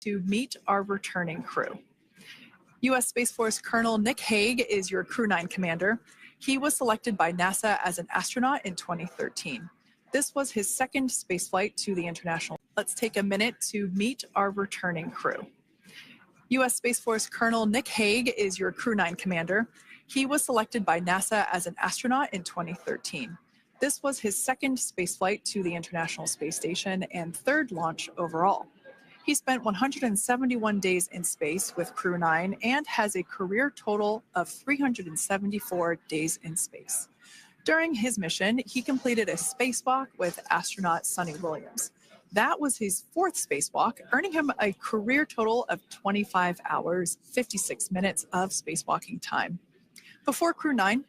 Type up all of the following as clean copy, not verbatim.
to meet our returning crew. U.S. Space Force Colonel Nick Hague is your Crew 9 commander. He was selected by NASA as an astronaut in 2013. This was his second spaceflight to the International. Let's take a minute to meet our returning crew. U.S. Space Force Colonel Nick Hague is your Crew 9 commander. He was selected by NASA as an astronaut in 2013. This was his second spaceflight to the International Space Station and third launch overall. He spent 171 days in space with Crew 9 and has a career total of 374 days in space. During his mission, he completed a spacewalk with astronaut Suni Williams. That was his fourth spacewalk, earning him a career total of 25 hours, 56 minutes of spacewalking time. Before Crew 9,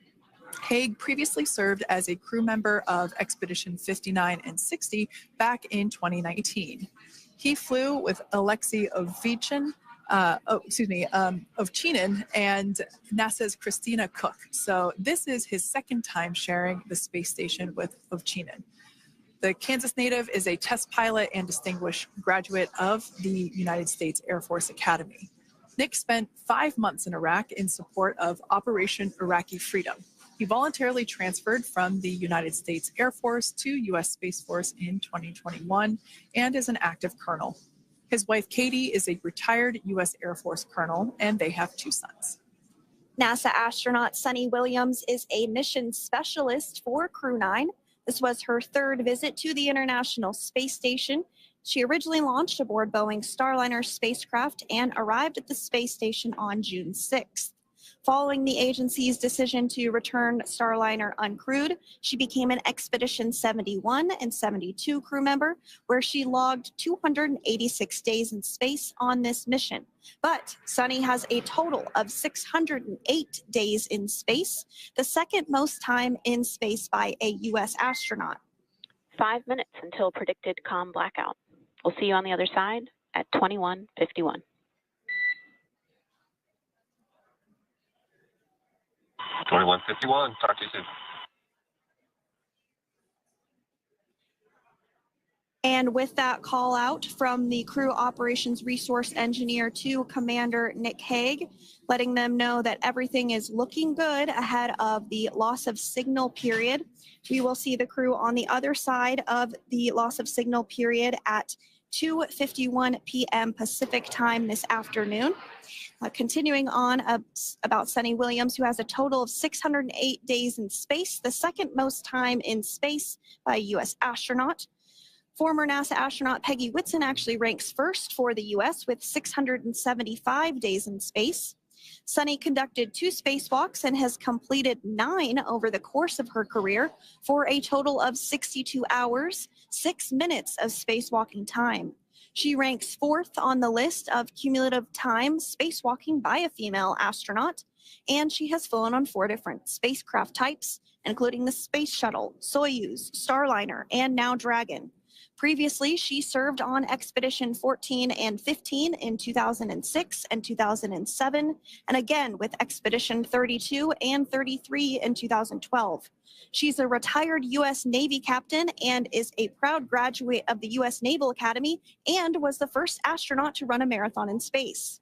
Hague previously served as a crew member of Expedition 59 and 60 back in 2019. He flew with Alexei Ovchinin and NASA's Christina Koch. So this is his second time sharing the space station with Ovchinin. The Kansas native is a test pilot and distinguished graduate of the United States Air Force Academy. Nick spent 5 months in Iraq in support of Operation Iraqi Freedom. He voluntarily transferred from the United States Air Force to U.S. Space Force in 2021 and is an active colonel. His wife, Katie, is a retired U.S. Air Force colonel, and they have 2 sons. NASA astronaut Suni Williams is a mission specialist for Crew 9. This was her third visit to the International Space Station. She originally launched aboard Boeing Starliner spacecraft and arrived at the space station on June 6th. Following the agency's decision to return Starliner uncrewed, she became an Expedition 71 and 72 crew member, where she logged 286 days in space on this mission. But Suni has a total of 608 days in space, the second most time in space by a U.S. astronaut. 5 minutes until predicted comm blackout. We'll see you on the other side at 21:51. 21:51. Talk to you soon. And with that call out from the crew operations resource engineer to Commander Nick Hague, letting them know that everything is looking good ahead of the loss of signal period. We will see the crew on the other side of the loss of signal period at 2:51 p.m. Pacific time this afternoon. Continuing on about Suni Williams, who has a total of 608 days in space, the second most time in space by a U.S. astronaut. Former NASA astronaut Peggy Whitson actually ranks first for the U.S. with 675 days in space. Suni conducted 2 spacewalks and has completed 9 over the course of her career for a total of 62 hours, 6 minutes of spacewalking time. She ranks 4th on the list of cumulative time spacewalking by a female astronaut, and she has flown on 4 different spacecraft types, including the Space Shuttle, Soyuz, Starliner, and now Dragon. Previously, she served on Expedition 14 and 15 in 2006 and 2007, and again with Expedition 32 and 33 in 2012. She's a retired U.S. Navy captain and is a proud graduate of the U.S. Naval Academy and was the first astronaut to run a marathon in space.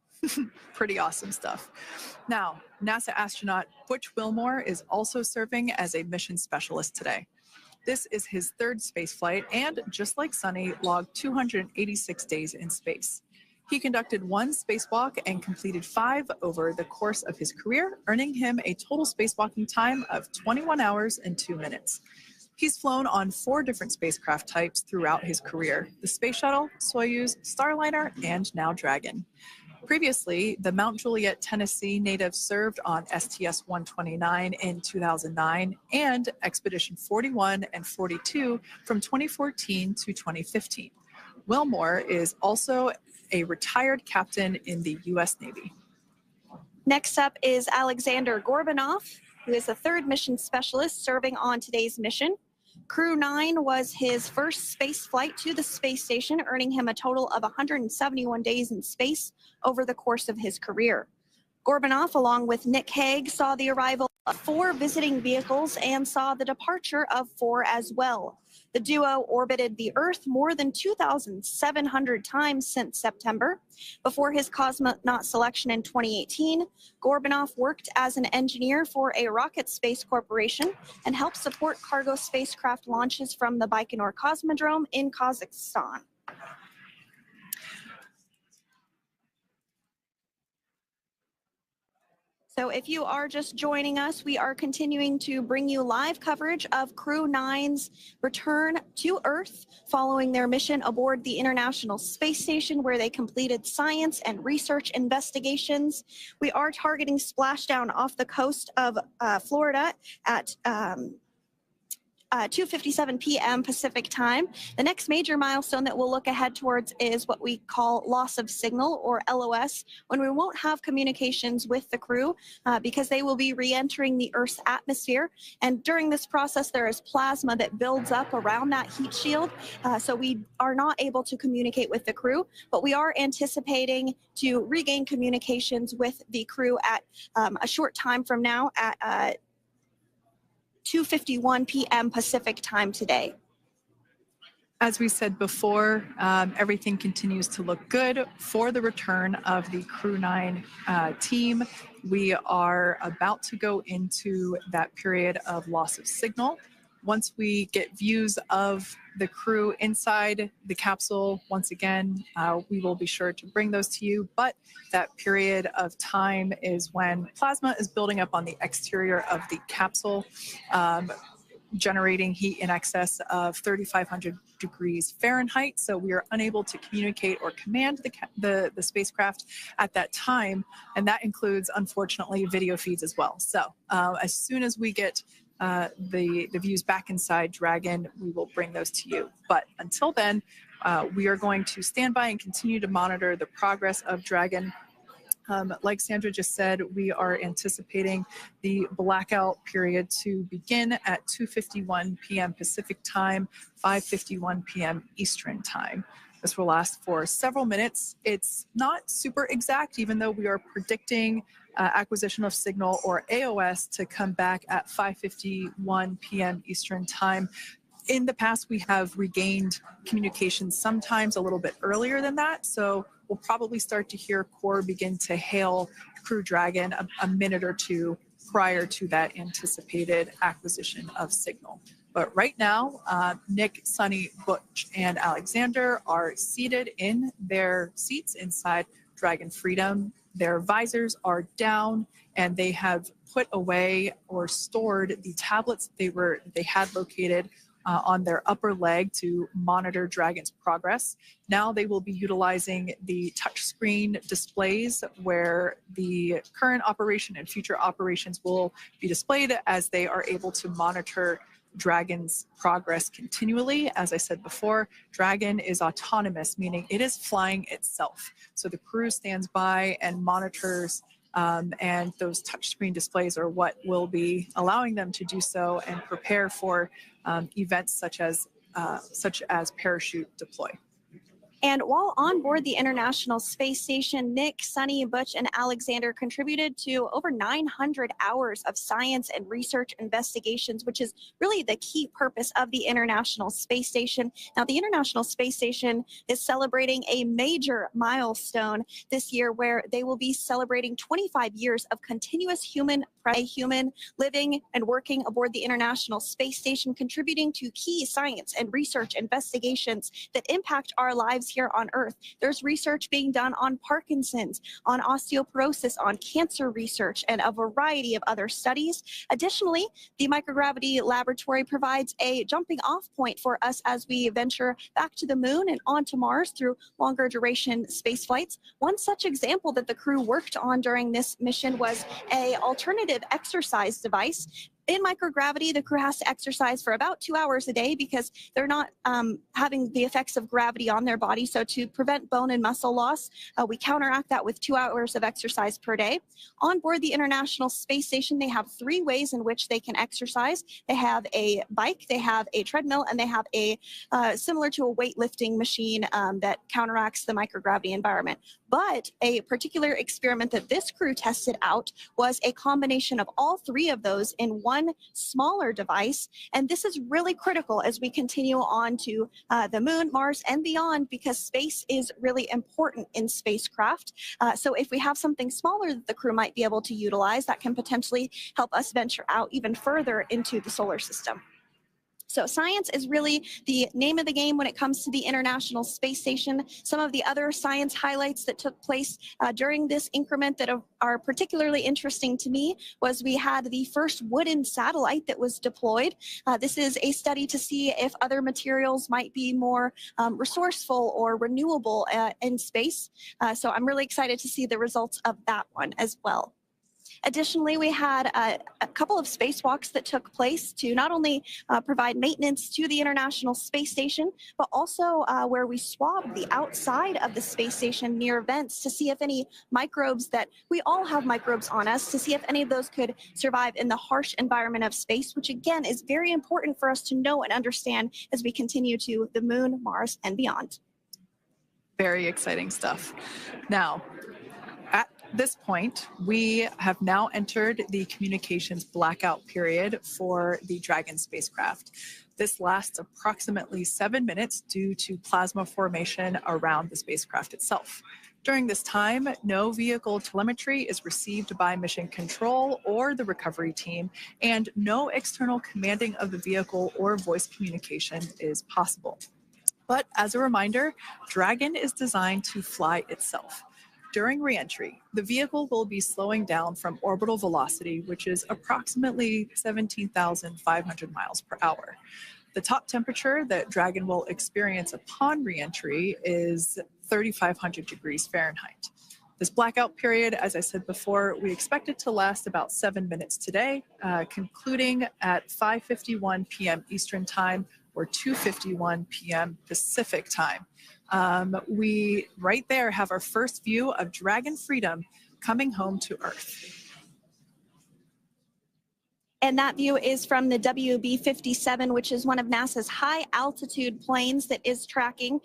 Pretty awesome stuff. Now, NASA astronaut Butch Wilmore is also serving as a mission specialist today. This is his third spaceflight and, just like Suni, logged 286 days in space. He conducted 1 spacewalk and completed 5 over the course of his career, earning him a total spacewalking time of 21 hours and 2 minutes. He's flown on 4 different spacecraft types throughout his career: the Space Shuttle, Soyuz, Starliner, and now Dragon. Previously, the Mount Juliet, Tennessee native served on STS-129 in 2009 and Expedition 41 and 42 from 2014 to 2015. Wilmore is also a retired captain in the U.S. Navy. Next up is Alexander Gorbanov, who is the 3rd mission specialist serving on today's mission. Crew 9 was his first space flight to the space station, earning him a total of 171 days in space over the course of his career. Gorbanov, along with Nick Hague, saw the arrival of 4 visiting vehicles and saw the departure of 4 as well. The duo orbited the Earth more than 2,700 times since September. Before his cosmonaut selection in 2018, Gorbunov worked as an engineer for a rocket space corporation and helped support cargo spacecraft launches from the Baikonur Cosmodrome in Kazakhstan. So if you are just joining us, we are continuing to bring you live coverage of Crew 9's return to Earth following their mission aboard the International Space Station, where they completed science and research investigations. We are targeting splashdown off the coast of Florida at 2:57 p.m. Pacific time. The next major milestone that we'll look ahead towards is what we call loss of signal, or LOS, when we won't have communications with the crew because they will be re-entering the Earth's atmosphere. And during this process, there is plasma that builds up around that heat shield, so we are not able to communicate with the crew, but we are anticipating to regain communications with the crew at a short time from now at 2:51 p.m. Pacific time today. As we said before, everything continues to look good for the return of the Crew 9 team. We are about to go into that period of loss of signal. Once we get views of the crew inside the capsule, once again, we will be sure to bring those to you. But that period of time is when plasma is building up on the exterior of the capsule, generating heat in excess of 3,500 degrees Fahrenheit. So we are unable to communicate or command the spacecraft at that time. And that includes, unfortunately, video feeds as well. So as soon as we get the views back inside Dragon, we will bring those to you. But until then, we are going to stand by and continue to monitor the progress of Dragon. Like Sandra just said, we are anticipating the blackout period to begin at 2:51 p.m. Pacific time, 5:51 p.m. Eastern time. This will last for several minutes. It's not super exact, even though we are predicting acquisition of signal, or AOS, to come back at 5:51 p.m. Eastern time. In the past, we have regained communications sometimes a little bit earlier than that, so we'll probably start to hear Core begin to hail Crew Dragon a minute or two prior to that anticipated acquisition of signal. But right now, Nick, Sunny, Butch, and Alexander are seated in their seats inside Dragon Freedom. Their visors are down, and they have put away or stored the tablets they had located on their upper leg to monitor Dragon's progress. Now they will be utilizing the touchscreen displays, where the current operation and future operations will be displayed as they are able to monitor Dragon's progress continually. As I said before, Dragon is autonomous, meaning it is flying itself. So the crew stands by and monitors, and those touchscreen displays are what will be allowing them to do so and prepare for events such as parachute deploy. And while on board the International Space Station, Nick, Sunny, Butch, and Alexander contributed to over 900 hours of science and research investigations, which is really the key purpose of the International Space Station. Now, the International Space Station is celebrating a major milestone this year, where they will be celebrating 25 years of continuous human living and working aboard the International Space Station, contributing to key science and research investigations that impact our lives here on Earth. There's research being done on Parkinson's, on osteoporosis, on cancer research, and a variety of other studies. Additionally, the microgravity laboratory provides a jumping off point for us as we venture back to the moon and onto Mars through longer duration space flights. One such example that the crew worked on during this mission was an alternative exercise device. In microgravity, the crew has to exercise for about 2 hours a day because they're not having the effects of gravity on their body. So to prevent bone and muscle loss, we counteract that with 2 hours of exercise per day. On board the International Space Station, they have 3 ways in which they can exercise. They have a bike, they have a treadmill, and they have a similar to a weightlifting machine that counteracts the microgravity environment. But a particular experiment that this crew tested out was a combination of all 3 of those in one one smaller device. And this is really critical as we continue on to the moon, Mars, and beyond, because space is really important in spacecraft. So if we have something smaller that the crew might be able to utilize, that can potentially help us venture out even further into the solar system. So science is really the name of the game when it comes to the International Space Station. Some of the other science highlights that took place during this increment that are particularly interesting to me was we had the first wooden satellite that was deployed. This is a study to see if other materials might be more resourceful or renewable in space. So I'm really excited to see the results of that one as well. Additionally, we had a couple of spacewalks that took place to not only provide maintenance to the International Space Station, but also where we swabbed the outside of the space station near vents to see if any microbes that we all have microbes on us, to see if any of those could survive in the harsh environment of space, which again is very important for us to know and understand as we continue to the moon, Mars, and beyond. Very exciting stuff. Now, at this point, we have now entered the communications blackout period for the Dragon spacecraft. This lasts approximately 7 minutes due to plasma formation around the spacecraft itself. During this time, no vehicle telemetry is received by mission control or the recovery team, and no external commanding of the vehicle or voice communication is possible. But as a reminder, Dragon is designed to fly itself. During reentry, the vehicle will be slowing down from orbital velocity, which is approximately 17,500 miles per hour. The top temperature that Dragon will experience upon reentry is 3,500 degrees Fahrenheit. This blackout period, as I said before, we expect it to last about 7 minutes today, concluding at 5:51 p.m. Eastern Time or 2:51 p.m. Pacific Time. We right there have our first view of Dragon Freedom coming home to Earth. And that view is from the WB-57, which is one of NASA's high altitude planes that is tracking.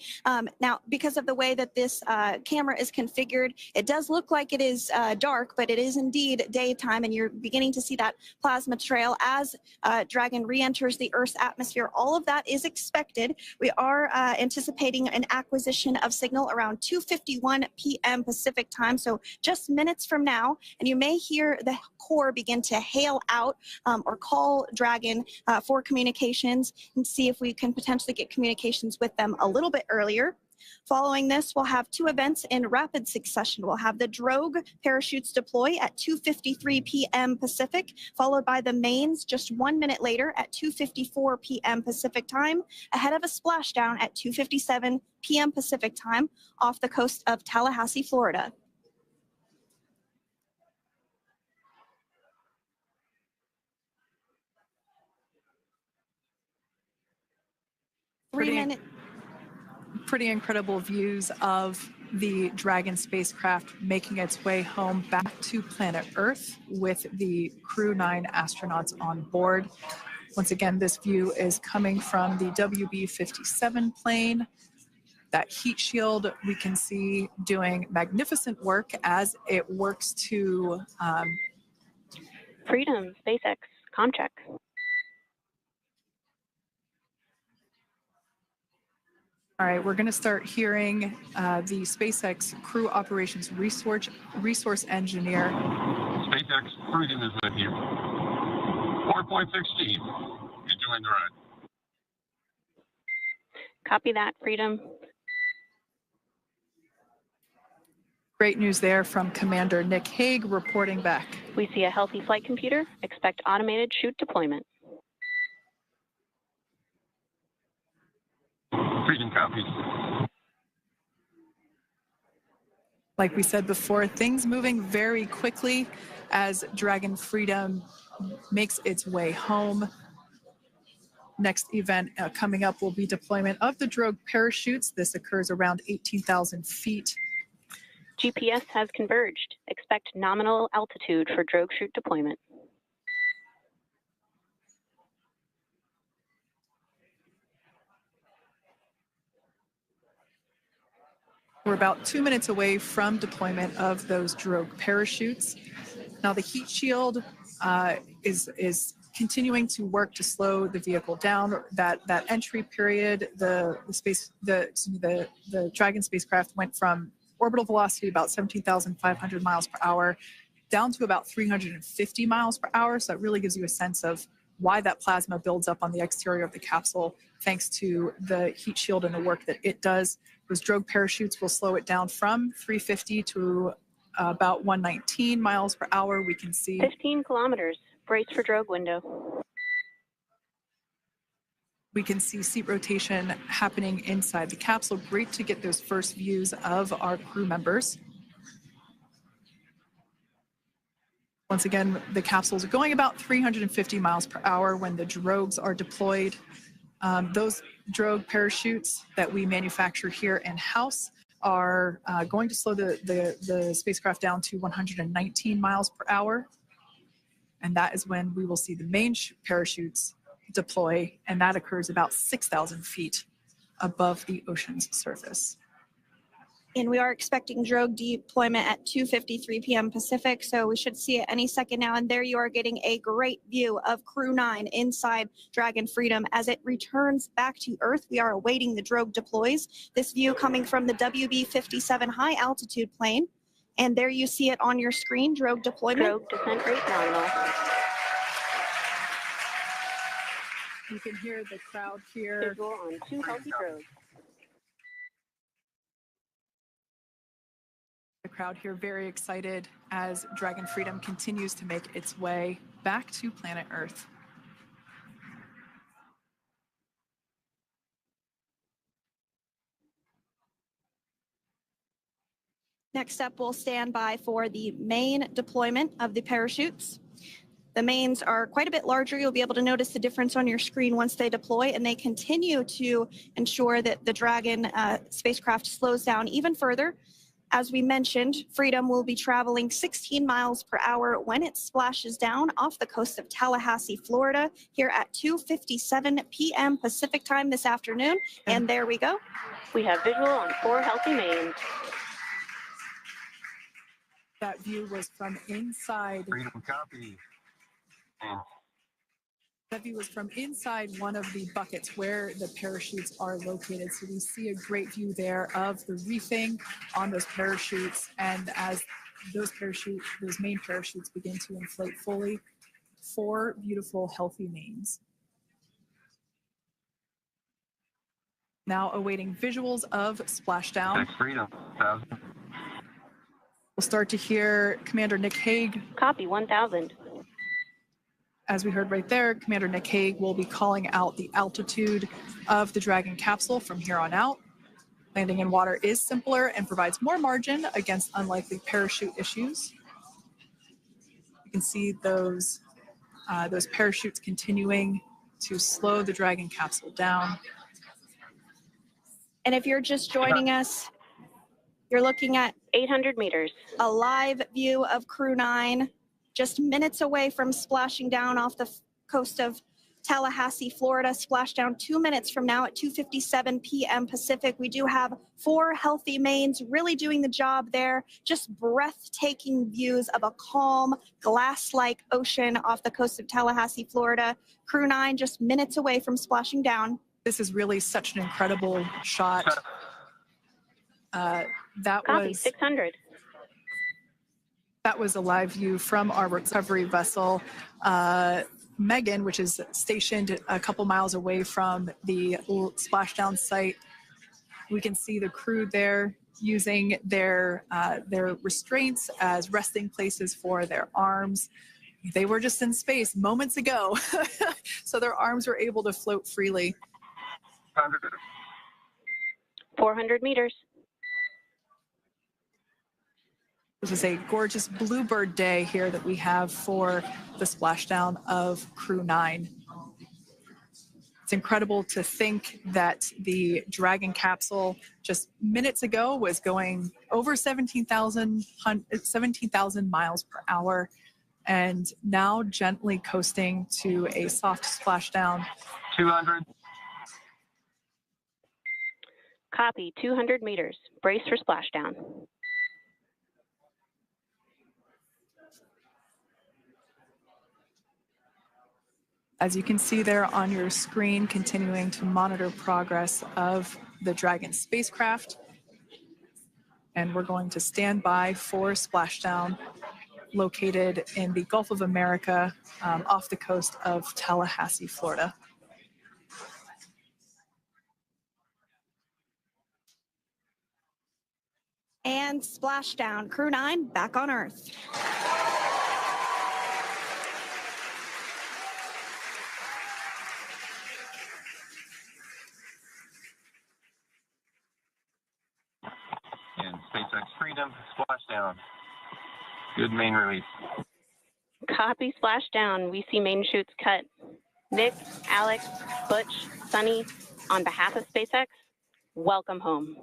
Now, because of the way that this camera is configured, it does look like it is dark, but it is indeed daytime, and you're beginning to see that plasma trail as Dragon re-enters the Earth's atmosphere. All of that is expected. We are anticipating an acquisition of signal around 2:51 p.m. Pacific time, so just minutes from now, and you may hear the core begin to hail out or call Dragon for communications and see if we can potentially get communications with them a little bit earlier. Following this, we'll have two events in rapid succession. We'll have the drogue parachutes deploy at 2:53 p.m. Pacific, followed by the mains just 1 minute later at 2:54 p.m. Pacific time, ahead of a splashdown at 2:57 p.m. Pacific time off the coast of Tallahassee, Florida. Pretty incredible views of the Dragon spacecraft making its way home back to planet Earth with the Crew 9 astronauts on board. Once again, this view is coming from the WB-57 plane. That heat shield we can see doing magnificent work as it works to Freedom, SpaceX, comm check. All right, we're going to start hearing the SpaceX Crew Operations Resource Engineer. SpaceX Freedom is with you. 4.16. Enjoying the ride. Copy that, Freedom. Great news there from Commander Nick Hague reporting back. We see a healthy flight computer. Expect automated chute deployment. Freedom copies. Like we said before, things moving very quickly as Dragon Freedom makes its way home. Next event coming up will be deployment of the drogue parachutes. This occurs around 18,000 feet. GPS has converged. Expect nominal altitude for drogue chute deployment. We're about 2 minutes away from deployment of those drogue parachutes. Now the heat shield is continuing to work to slow the vehicle down. That entry period, the Dragon spacecraft went from orbital velocity about 17,500 miles per hour down to about 350 miles per hour. So that really gives you a sense of why that plasma builds up on the exterior of the capsule, thanks to the heat shield and the work that it does. Those drogue parachutes will slow it down from 350 to about 119 miles per hour. We can see 15 kilometers. Brace for drogue window. We can see seat rotation happening inside the capsule. Great to get those first views of our crew members. Once again, the capsules are going about 350 miles per hour when the drogues are deployed. Those drogue parachutes that we manufacture here in-house are going to slow the spacecraft down to 119 miles per hour. And that is when we will see the main parachutes deploy, and that occurs about 6,000 feet above the ocean's surface. And we are expecting drogue deployment at 2:53 p.m. Pacific, so we should see it any second now. And there you are getting a great view of Crew 9 inside Dragon Freedom as it returns back to Earth. We are awaiting the drogue deploys. This view coming from the WB-57 high altitude plane. And there you see it on your screen, drogue deployment. Drogue descent rate nominal. You can hear the crowd here. Visual on 2 healthy drogues. The crowd here very excited as Dragon Freedom continues to make its way back to planet Earth. Next up, we'll stand by for the main deployment of the parachutes. The mains are quite a bit larger. You'll be able to notice the difference on your screen once they deploy, and they continue to ensure that the Dragon spacecraft slows down even further. As we mentioned, Freedom will be traveling 16 miles per hour when it splashes down off the coast of Tallahassee, Florida, here at 2:57 p.m. Pacific time this afternoon. And there we go. We have visual on 4 healthy mains. That view was from inside. Freedom copy. That view was from inside one of the buckets where the parachutes are located. So we see a great view there of the reefing on those parachutes. And as those main parachutes begin to inflate fully, 4 beautiful, healthy mains. Now awaiting visuals of splashdown. Next Freedom, 1,000. We'll start to hear Commander Nick Hague. Copy, 1,000. As we heard right there, Commander Nick Hague will be calling out the altitude of the Dragon capsule from here on out. Landing in water is simpler and provides more margin against unlikely parachute issues. You can see those parachutes continuing to slow the Dragon capsule down. And if you're just joining us, you're looking at 800 meters. a live view of Crew 9, just minutes away from splashing down off the coast of Tallahassee, Florida. Splashdown 2 minutes from now at 2:57 p.m. Pacific. We do have 4 healthy mains really doing the job there. Just breathtaking views of a calm, glass-like ocean off the coast of Tallahassee, Florida. Crew 9 just minutes away from splashing down. This is really such an incredible shot. Copy, 600. That was a live view from our recovery vessel, Megan, which is stationed a couple miles away from the splashdown site. We can see the crew there using their restraints as resting places for their arms. They were just in space moments ago, so their arms were able to float freely. 400 meters. This is a gorgeous bluebird day here that we have for the splashdown of Crew 9. It's incredible to think that the Dragon capsule just minutes ago was going over 17,000 miles per hour, and now gently coasting to a soft splashdown. 200. Copy, 200 meters. Brace for splashdown. As you can see there on your screen, continuing to monitor progress of the Dragon spacecraft. And we're going to stand by for splashdown located in the Gulf of America off the coast of Tallahassee, Florida. And splashdown, Crew 9 back on Earth. And SpaceX Freedom, splashdown. Good main release. Copy splashdown. We see main chutes cut. Nick, Alex, Butch, Sunny, on behalf of SpaceX, welcome home.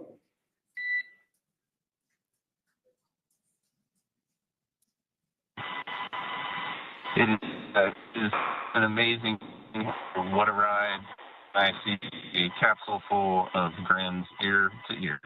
It is an amazing, what a ride. I see a capsule full of grins ear to ear.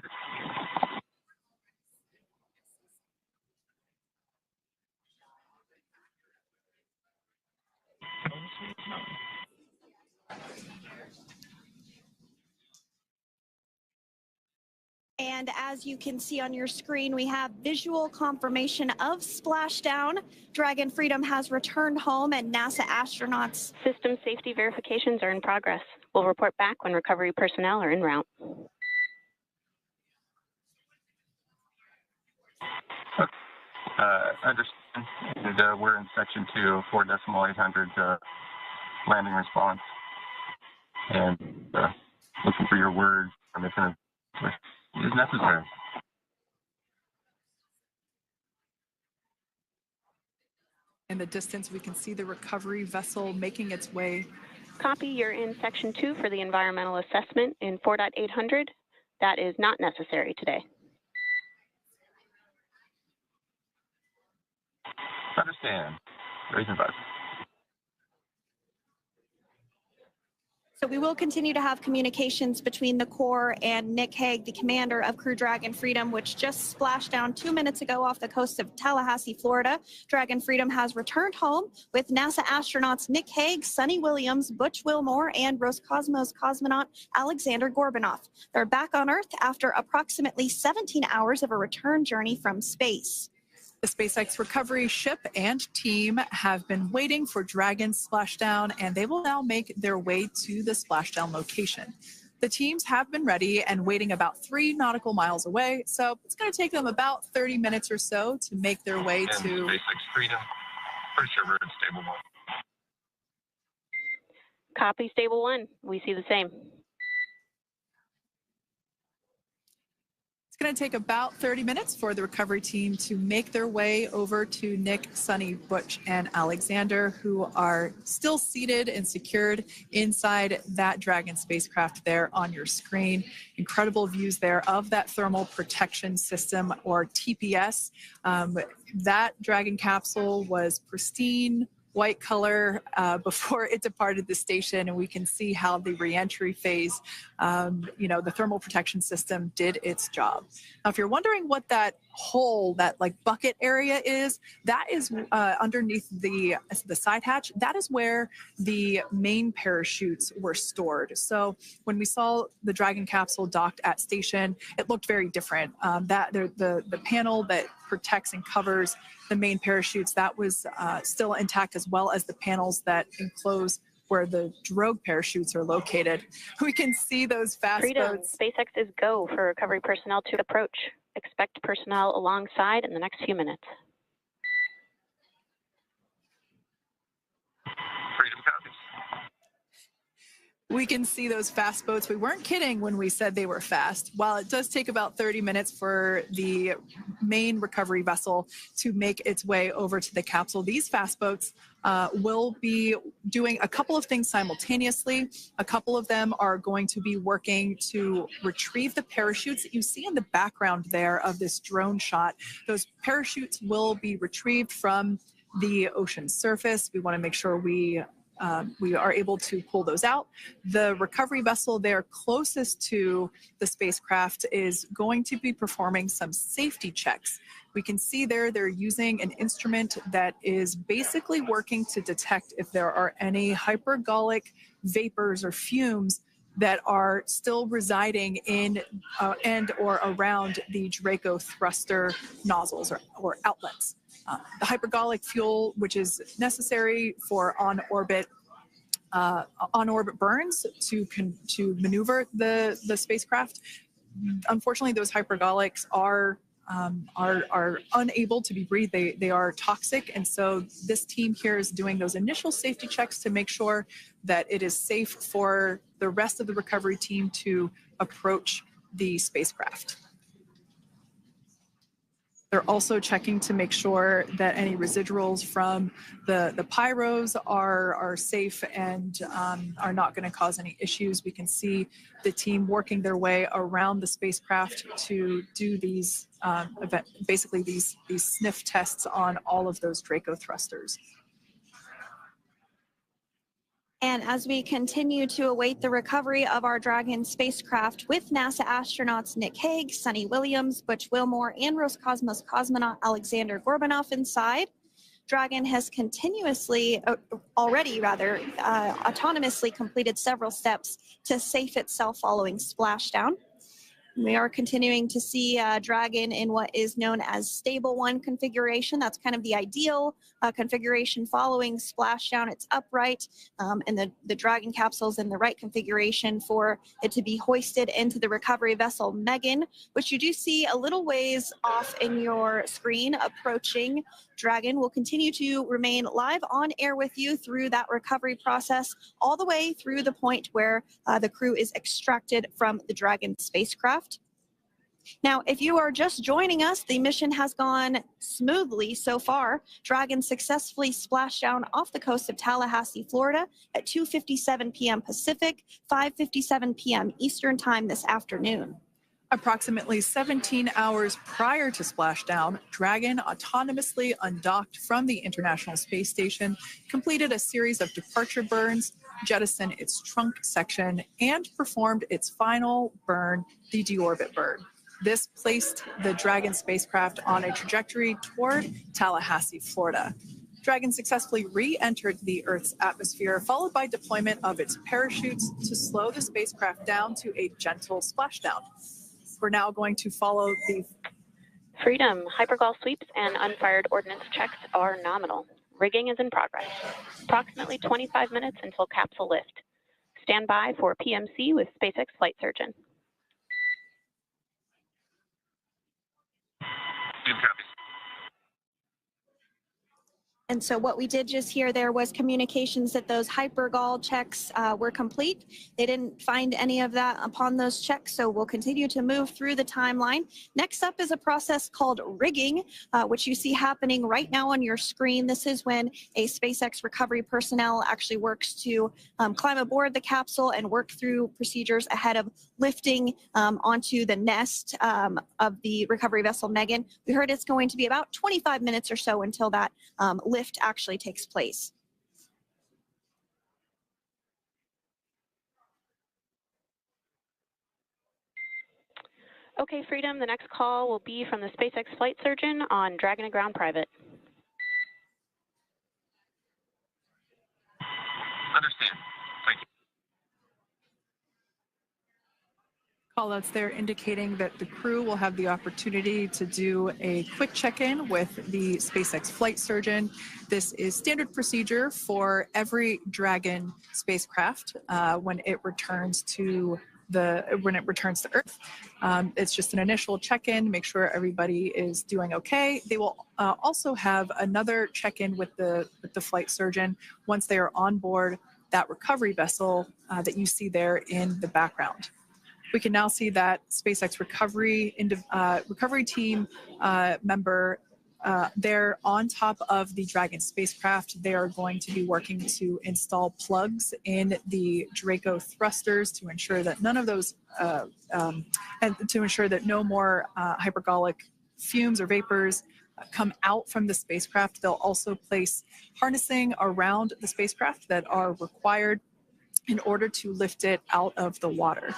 And as you can see on your screen, we have visual confirmation of splashdown. Dragon Freedom has returned home and NASA astronauts. System safety verifications are in progress. We'll report back when recovery personnel are en route. Understand, and we're in section 2, 4.800 landing response. And looking for your words on this is necessary. In the distance, we can see the recovery vessel making its way. Copy, you're in section 2 for the environmental assessment in 4.800. That is not necessary today. Understand. Raising buzz. So we will continue to have communications between the Corps and Nick Hague, the commander of Crew Dragon Freedom, which just splashed down 2 minutes ago off the coast of Tallahassee, Florida. Dragon Freedom has returned home with NASA astronauts Nick Hague, Sunny Williams, Butch Wilmore, and Roscosmos cosmonaut Alexander Gorbunov. They're back on Earth after approximately 17 hours of a return journey from space. The SpaceX recovery ship and team have been waiting for Dragon's splashdown, and they will now make their way to the splashdown location. The teams have been ready and waiting about 3 nautical miles away, so it's going to take them about 30 minutes or so to make their way and to SpaceX Freedom. Pretty sure we're in stable 1. Copy, stable 1. We see the same. It's going to take about 30 minutes for the recovery team to make their way over to Nick, Sunny, Butch, and Alexander, who are still seated and secured inside that Dragon spacecraft there on your screen. Incredible views there of that thermal protection system, or TPS. That Dragon capsule was pristine, white color before it departed the station, and we can see how the reentry phase, the thermal protection system did its job. Now, if you're wondering what that hole, that like bucket area is, that is underneath the side hatch. That is where the main parachutes were stored. So when we saw the Dragon capsule docked at station, it looked very different. The panel that protects and covers the main parachutes, that was still intact, as well as the panels that enclose where the drogue parachutes are located. We can see those fast Freedom. boats. SpaceX is go for recovery personnel to approach. Expect personnel alongside in the next few minutes. Freedom copies. We can see those fast boats. We weren't kidding when we said they were fast. While it does take about 30 minutes for the main recovery vessel to make its way over to the capsule, these fast boats will be doing a couple of things simultaneously. A couple of them are going to be working to retrieve the parachutes that you see in the background there of this drone shot. Those parachutes will be retrieved from the ocean surface. We want to make sure we are able to pull those out. The recovery vessel there closest to the spacecraft is going to be performing some safety checks. We can see there they're using an instrument that is basically working to detect if there are any hypergolic vapors or fumes that are still residing in and or around the Draco thruster nozzles or outlets. The hypergolic fuel, which is necessary for on-orbit burns to maneuver the spacecraft. Unfortunately, those hypergolics are unable to be breathed. They are toxic, and so this team here is doing those initial safety checks to make sure that it is safe for the rest of the recovery team to approach the spacecraft. They're also checking to make sure that any residuals from the pyros are safe and are not going to cause any issues. We can see the team working their way around the spacecraft to do these basically these sniff tests on all of those Draco thrusters. And as we continue to await the recovery of our Dragon spacecraft with NASA astronauts Nick Hague, Sunny Williams, Butch Wilmore, and Roscosmos cosmonaut Alexander Gorbanov inside, Dragon has autonomously completed several steps to safe itself following splashdown. We are continuing to see Dragon in what is known as stable 1 configuration. That's kind of the ideal configuration following splashdown. It's upright, and the Dragon capsule is in the right configuration for it to be hoisted into the recovery vessel Megan, which you do see a little ways off in your screen approaching. Dragon will continue to remain live on air with you through that recovery process, all the way through the point where the crew is extracted from the Dragon spacecraft. Now, if you are just joining us, the mission has gone smoothly so far. Dragon successfully splashed down off the coast of Tallahassee, Florida at 2:57 p.m. Pacific, 5:57 p.m. Eastern Time this afternoon. Approximately 17 hours prior to splashdown, Dragon autonomously undocked from the International Space Station, completed a series of departure burns, jettisoned its trunk section, and performed its final burn, the deorbit burn. This placed the Dragon spacecraft on a trajectory toward Tallahassee, Florida. Dragon successfully re-entered the Earth's atmosphere, followed by deployment of its parachutes to slow the spacecraft down to a gentle splashdown. We're now going to follow the Freedom. Hypergol sweeps and unfired ordnance checks are nominal. Rigging is in progress. Approximately 25 minutes until capsule lift. Stand by for PMC with SpaceX flight surgeon. And so what we did just hear there was communications that those hypergol checks were complete. They didn't find any of that upon those checks, so we'll continue to move through the timeline. Next up is a process called rigging, which you see happening right now on your screen. This is when a SpaceX recovery personnel actually works to climb aboard the capsule and work through procedures ahead of lifting onto the nest of the recovery vessel Megan. We heard it's going to be about 25 minutes or so until that lift actually takes place. Okay, Freedom, the next call will be from the SpaceX flight surgeon on Dragon and Ground Private. Understand. Thank you. callouts there indicating that the crew will have the opportunity to do a quick check-in with the SpaceX flight surgeon. This is standard procedure for every Dragon spacecraft when it returns to Earth. It's just an initial check-in, make sure everybody is doing okay. They will also have another check-in with the flight surgeon once they are on board that recovery vessel that you see there in the background. We can now see that SpaceX recovery team member they're on top of the Dragon spacecraft. They are going to be working to install plugs in the Draco thrusters to ensure that none of those, and to ensure that no more hypergolic fumes or vapors come out from the spacecraft. They'll also place harnessing around the spacecraft that are required in order to lift it out of the water.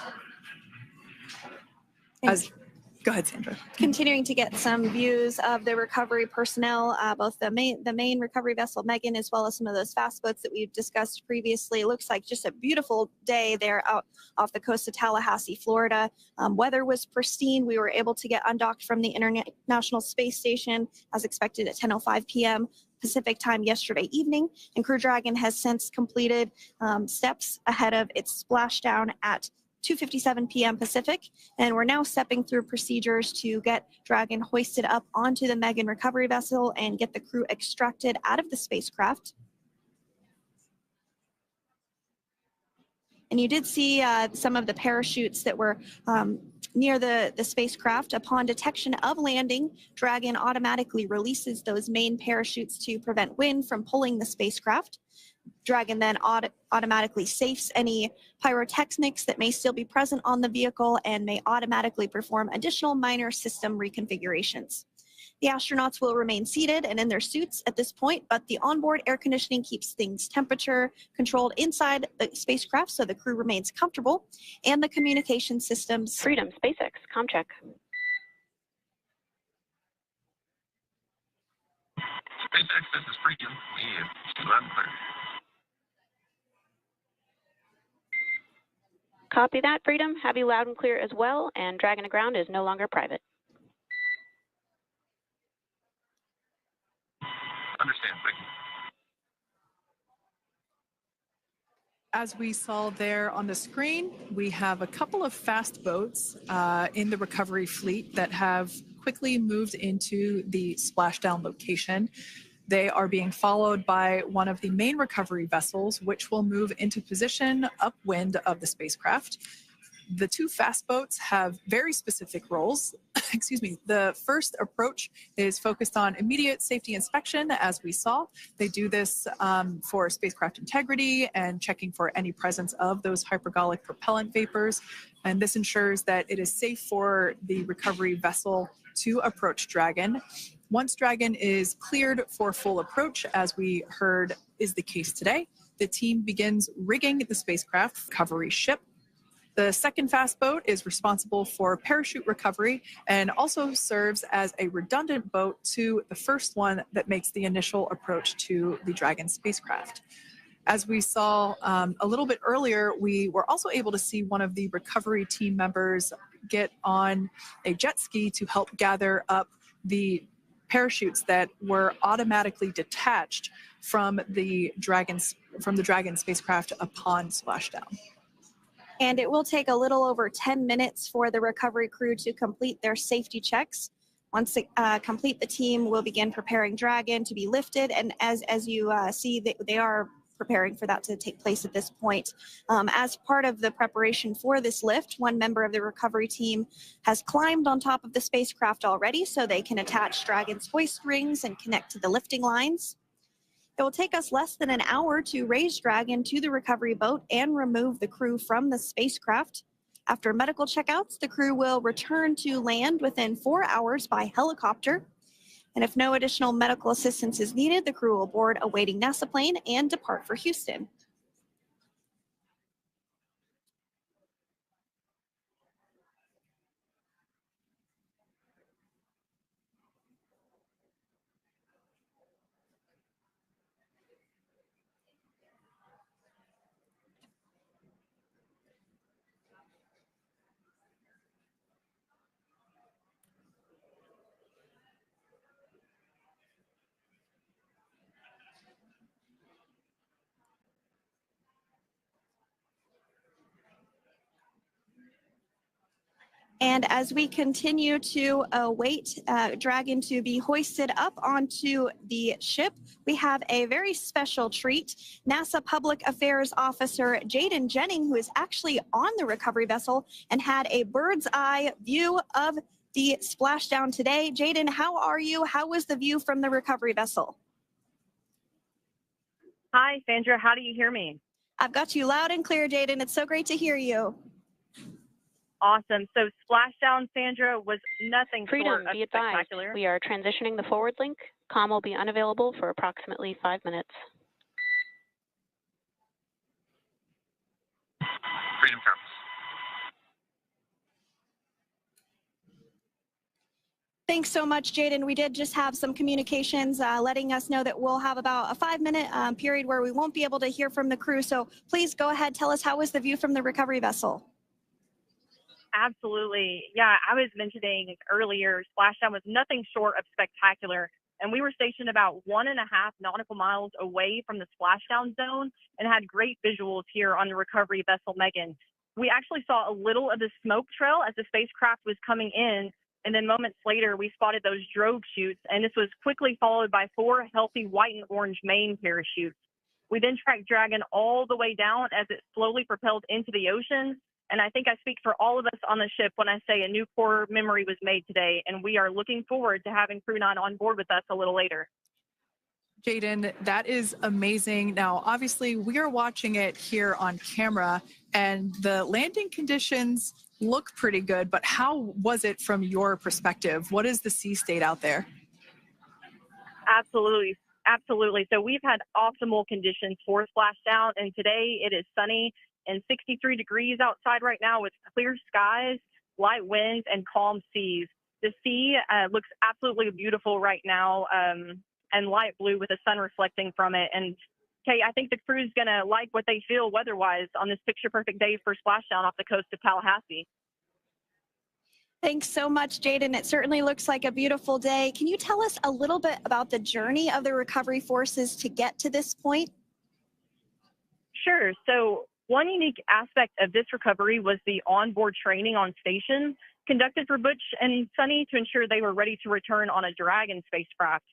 Go Go ahead, Sandra. Continuing to get some views of the recovery personnel, both the main recovery vessel Megan, as well as some of those fast boats that we've discussed previously. It looks like just a beautiful day there out off the coast of Tallahassee, Florida. Weather was pristine. We were able to get undocked from the International Space Station as expected at 10:05 p.m. Pacific time yesterday evening, and Crew Dragon has since completed steps ahead of its splashdown at 2:57 p.m. Pacific, and we're now stepping through procedures to get Dragon hoisted up onto the Megan recovery vessel and get the crew extracted out of the spacecraft. And you did see some of the parachutes that were near the spacecraft. Upon detection of landing, Dragon automatically releases those main parachutes to prevent wind from pulling the spacecraft. Dragon then automatically safes any pyrotechnics that may still be present on the vehicle and may automatically perform additional minor system reconfigurations. The astronauts will remain seated and in their suits at this point, but the onboard air conditioning keeps things temperature controlled inside the spacecraft so the crew remains comfortable, and the communication systems. Freedom, SpaceX, ComCheck. SpaceX, this is Freedom. We have loud and clear. Copy that, Freedom. Have you loud and clear as well, and Dragon to ground is no longer private. Understand, thank you. As we saw there on the screen, we have a couple of fast boats in the recovery fleet that have quickly moved into the splashdown location. They are being followed by one of the main recovery vessels, which will move into position upwind of the spacecraft. The two fast boats have very specific roles. Excuse me. The first approach is focused on immediate safety inspection, as we saw. They do this for spacecraft integrity and checking for any presence of those hypergolic propellant vapors. And this ensures that it is safe for the recovery vessel to approach Dragon. Once Dragon is cleared for full approach, as we heard is the case today, the team begins rigging the spacecraft recovery ship. The second fast boat is responsible for parachute recovery and also serves as a redundant boat to the first one that makes the initial approach to the Dragon spacecraft. As we saw a little bit earlier, we were also able to see one of the recovery team members get on a jet ski to help gather up the parachutes that were automatically detached from the Dragon spacecraft upon splashdown. And it will take a little over 10 minutes for the recovery crew to complete their safety checks. Once they complete, the team will begin preparing Dragon to be lifted. And as you see, they are preparing for that to take place at this point. As part of the preparation for this lift, one member of the recovery team has climbed on top of the spacecraft already so they can attach Dragon's hoist rings and connect to the lifting lines. It will take us less than an hour to raise Dragon to the recovery boat and remove the crew from the spacecraft. After medical checkouts, the crew will return to land within 4 hours by helicopter. And if no additional medical assistance is needed, the crew will board a waiting NASA plane and depart for Houston. And as we continue to await Dragon to be hoisted up onto the ship, we have a very special treat. NASA Public Affairs Officer Jaden Jennings, who is actually on the recovery vessel and had a bird's eye view of the splashdown today. Jaden, how are you? How was the view from the recovery vessel? Hi, Sandra. How do you hear me? I've got you loud and clear, Jaden. It's so great to hear you. Awesome. So splashdown, Sandra, was nothing Freedom, short of be advised. spectacular. We are transitioning the forward link. Comm will be unavailable for approximately 5 minutes. Freedom compass. Thanks so much, Jaden. We did just have some communications letting us know that we'll have about a 5-minute period where we won't be able to hear from the crew. So please go ahead, tell us, how was the view from the recovery vessel? Absolutely. Yeah, I was mentioning earlier, splashdown was nothing short of spectacular. And we were stationed about 1.5 nautical miles away from the splashdown zone and had great visuals here on the recovery vessel Megan. We actually saw a little of the smoke trail as the spacecraft was coming in. And then moments later, we spotted those drogue chutes, and this was quickly followed by 4 healthy white and orange main parachutes. We then tracked Dragon all the way down as it slowly propelled into the ocean. And I think I speak for all of us on the ship when I say a new core memory was made today, and we are looking forward to having Crew 9 on board with us a little later. Jaden, that is amazing. Now, obviously, we are watching it here on camera, and the landing conditions look pretty good, but how was it from your perspective? What is the sea state out there? Absolutely. Absolutely. So we've had optimal conditions for splashdown, and today it is sunny and 63 degrees outside right now with clear skies, light winds, and calm seas. The sea looks absolutely beautiful right now, and light blue with the sun reflecting from it. And Kay, I think the crew's going to like what they feel weather-wise on this picture-perfect day for splashdown off the coast of Tallahassee. Thanks so much, Jaden. It certainly looks like a beautiful day. Can you tell us a little bit about the journey of the recovery forces to get to this point? Sure. So one unique aspect of this recovery was the onboard training on station conducted for Butch and Sunny to ensure they were ready to return on a Dragon spacecraft.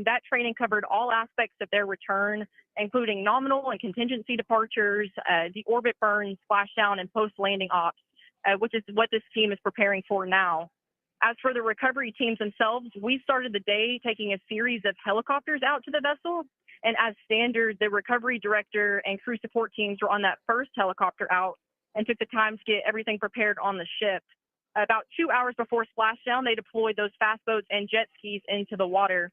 That training covered all aspects of their return, including nominal and contingency departures, the orbit burn, splashdown, and post-landing ops, which is what this team is preparing for now. As for the recovery teams themselves, we started the day taking a series of helicopters out to the vessel. And as standard, the recovery director and crew support teams were on that first helicopter out and took the time to get everything prepared on the ship. About 2 hours before splashdown, they deployed those fast boats and jet skis into the water.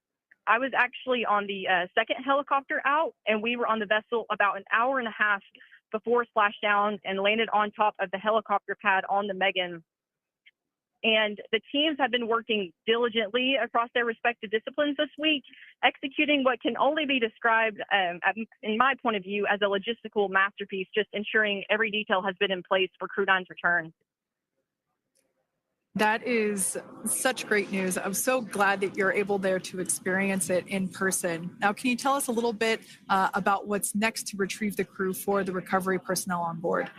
I was actually on the second helicopter out, and we were on the vessel about an hour and a half before splashdown and landed on top of the helicopter pad on the Megan. And the teams have been working diligently across their respective disciplines this week, executing what can only be described, in my point of view, as a logistical masterpiece, just ensuring every detail has been in place for Crew 9's return. That is such great news. I'm so glad that you're able there to experience it in person. Now, can you tell us a little bit about what's next to retrieve the crew for the recovery personnel on board?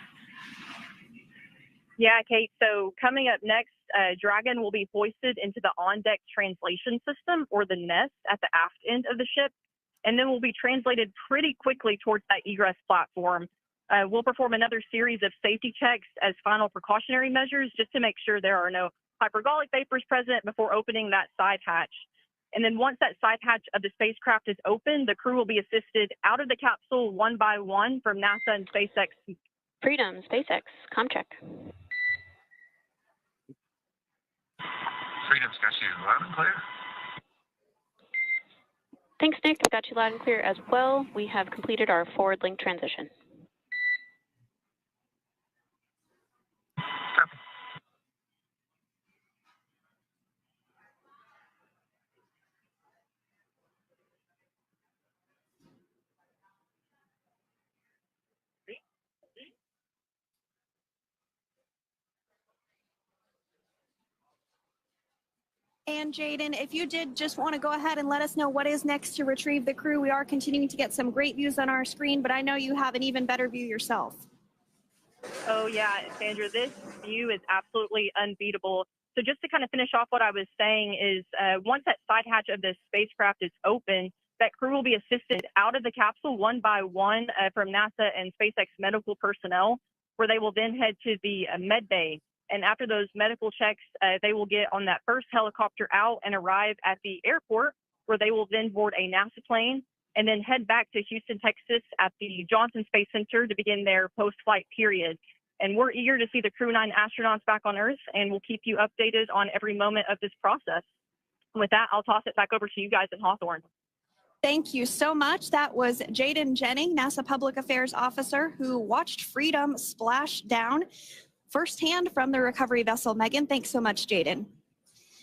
Yeah, Kate. So coming up next, Dragon will be hoisted into the on-deck translation system, or the nest, at the aft end of the ship, and then will be translated pretty quickly towards that egress platform. We'll perform another series of safety checks as final precautionary measures just to make sure there are no hypergolic vapors present before opening that side hatch. And then once that side hatch of the spacecraft is open, the crew will be assisted out of the capsule one by one from NASA and SpaceX. Freedom, SpaceX, ComCheck. Freedom's got you loud and clear. Thanks, Nick. I've got you loud and clear as well. We have completed our forward link transition. And Jaden, if you did just want to go ahead and let us know what is next to retrieve the crew, we are continuing to get some great views on our screen, but I know you have an even better view yourself. Oh, yeah, Sandra, this view is absolutely unbeatable. So just to kind of finish off what I was saying is once that side hatch of the spacecraft is open, that crew will be assisted out of the capsule one by one from NASA and SpaceX medical personnel, where they will then head to the med bay. And after those medical checks, they will get on that first helicopter out and arrive at the airport, where they will then board a NASA plane and then head back to Houston, Texas at the Johnson Space Center to begin their post-flight period. And we're eager to see the Crew 9 astronauts back on Earth, and we'll keep you updated on every moment of this process. With that, I'll toss it back over to you guys in Hawthorne. Thank you so much. That was Jaden Jennings, NASA Public Affairs Officer, who watched Freedom splash down firsthand from the recovery vessel Megan. Thanks so much, Jaden.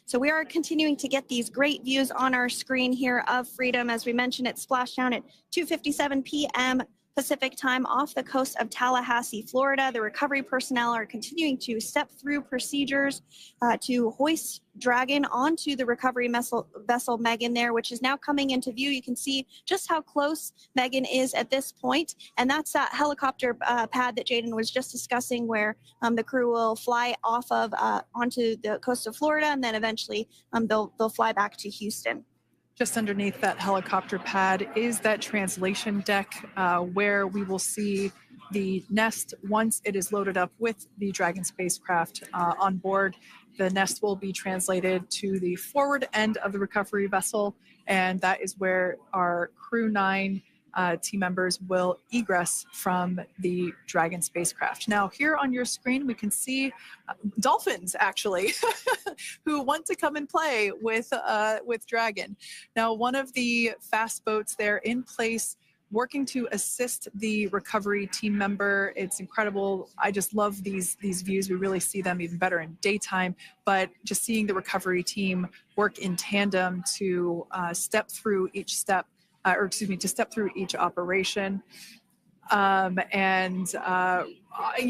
So we are continuing to get these great views on our screen here of Freedom. As we mentioned, it splashed down at 2:57 p.m. Pacific time off the coast of Tallahassee, Florida. The recovery personnel are continuing to step through procedures to hoist Dragon onto the recovery vessel Megan there, which is now coming into view. You can see just how close Megan is at this point, and that's that helicopter pad that Jaden was just discussing, where the crew will fly off of onto the coast of Florida, and then eventually they'll fly back to Houston. Just underneath that helicopter pad is that translation deck where we will see the nest once it is loaded up with the Dragon spacecraft on board. The nest will be translated to the forward end of the recovery vessel, and that is where our Crew 9 team members will egress from the Dragon spacecraft. Now, here on your screen, we can see dolphins, actually, who want to come and play with Dragon. Now, one of the fast boats there in place, working to assist the recovery team member. It's incredible. I just love these views. We really see them even better in daytime, but just seeing the recovery team work in tandem to step through each step, to step through each operation. You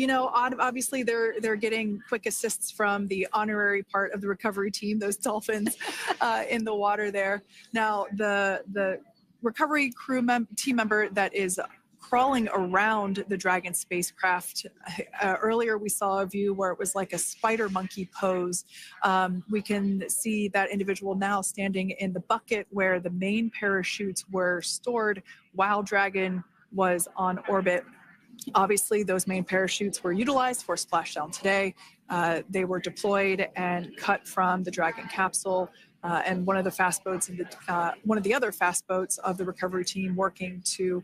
know, obviously they're getting quick assists from the honorary part of the recovery team, those dolphins in the water there. Now, the recovery team member that is crawling around the Dragon spacecraft. Earlier, we saw a view where it was like a spider monkey pose. We can see that individual now standing in the bucket where the main parachutes were stored while Dragon was on orbit. Obviously, those main parachutes were utilized for splashdown today. They were deployed and cut from the Dragon capsule. And one of the fast boats, one of the other fast boats of the recovery team working to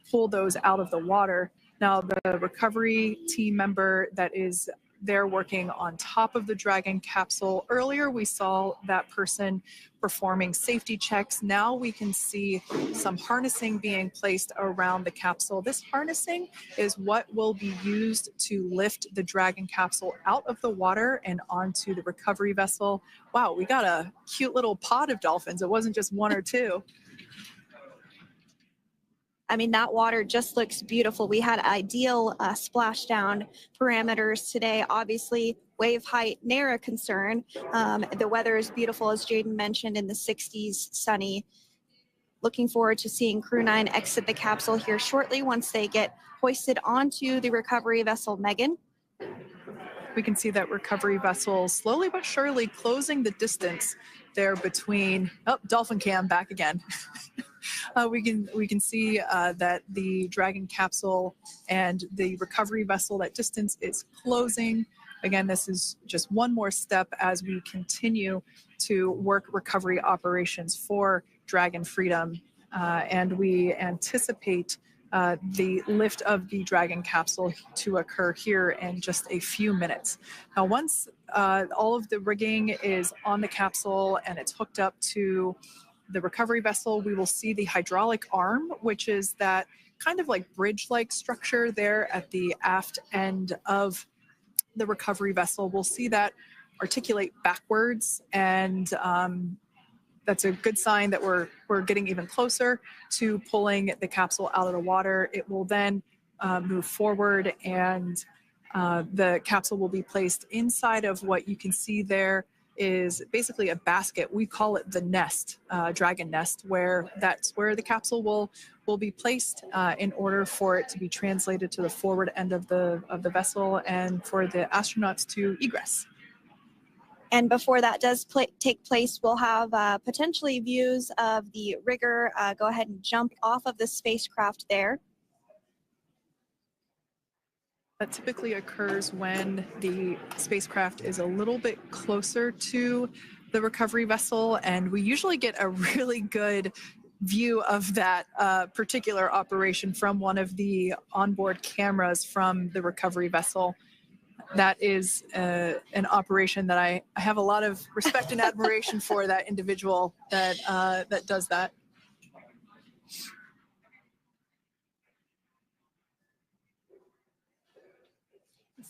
pull those out of the water. Now, the recovery team member that is there working on top of the Dragon capsule. Earlier, we saw that person performing safety checks. Now we can see some harnessing being placed around the capsule. This harnessing is what will be used to lift the Dragon capsule out of the water and onto the recovery vessel. Wow, we got a cute little pod of dolphins. It wasn't just one or two. I mean, that water just looks beautiful. We had ideal splashdown parameters today. Obviously, wave height, ne'er a concern. The weather is beautiful, as Jaden mentioned, in the 60s, sunny. Looking forward to seeing Crew 9 exit the capsule here shortly once they get hoisted onto the recovery vessel Megan. We can see that recovery vessel slowly but surely closing the distance there between, dolphin cam back again. We can see that the Dragon capsule and the recovery vessel, that distance is closing. Again, this is just one more step as we continue to work recovery operations for Dragon Freedom. And we anticipate the lift of the Dragon capsule to occur here in just a few minutes. Now, once all of the rigging is on the capsule and it's hooked up to the recovery vessel, we will see the hydraulic arm, which is that kind of like bridge-like structure there at the aft end of the recovery vessel. We'll see that articulate backwards, and that's a good sign that we're getting even closer to pulling the capsule out of the water. It will then move forward, and the capsule will be placed inside of what you can see there is basically a basket. We call it the nest, Dragon nest, where that's where the capsule will be placed in order for it to be translated to the forward end of the vessel and for the astronauts to egress. And before that does take place, we'll have potentially views of the rigger go ahead and jump off of the spacecraft there. That typically occurs when the spacecraft is a little bit closer to the recovery vessel, and we usually get a really good view of that particular operation from one of the onboard cameras from the recovery vessel. That is an operation that I have a lot of respect and admiration for, that individual that does that.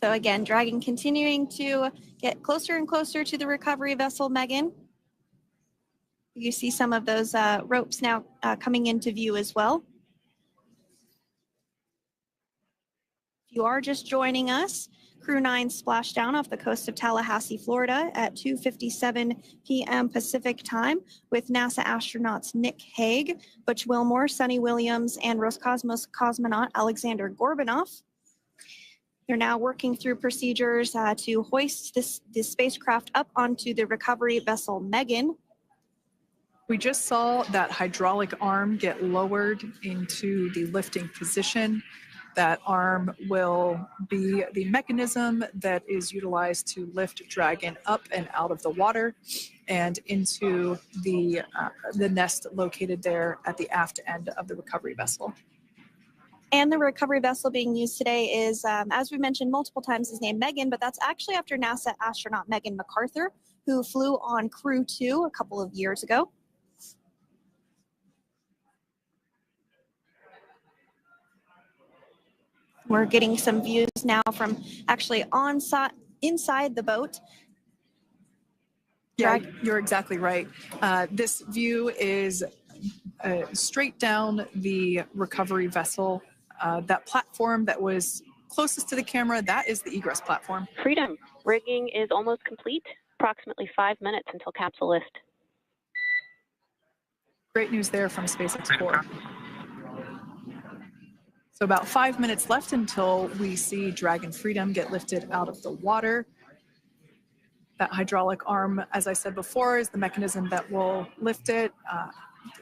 So again, Dragon continuing to get closer and closer to the recovery vessel, Megan. You see some of those ropes now coming into view as well. If you are just joining us, Crew 9 splashed down off the coast of Tallahassee, Florida at 2:57 p.m. Pacific time with NASA astronauts Nick Hague, Butch Wilmore, Sunny Williams, and Roscosmos cosmonaut Alexander Gorbanov. They're now working through procedures to hoist this spacecraft up onto the recovery vessel Megan. We just saw that hydraulic arm get lowered into the lifting position. That arm will be the mechanism that is utilized to lift Dragon up and out of the water and into the nest located there at the aft end of the recovery vessel. And the recovery vessel being used today is, as we mentioned multiple times, is named Megan, but that's actually after NASA astronaut Megan McArthur, who flew on Crew 2 a couple of years ago. We're getting some views now from actually inside the boat. Yeah, you're exactly right. This view is straight down the recovery vessel. That platform that was closest to the camera, that is the egress platform. Freedom, rigging is almost complete. Approximately 5 minutes until capsule lift. Great news there from SpaceX Core. So about 5 minutes left until we see Dragon Freedom get lifted out of the water. That hydraulic arm, as I said before, is the mechanism that will lift it.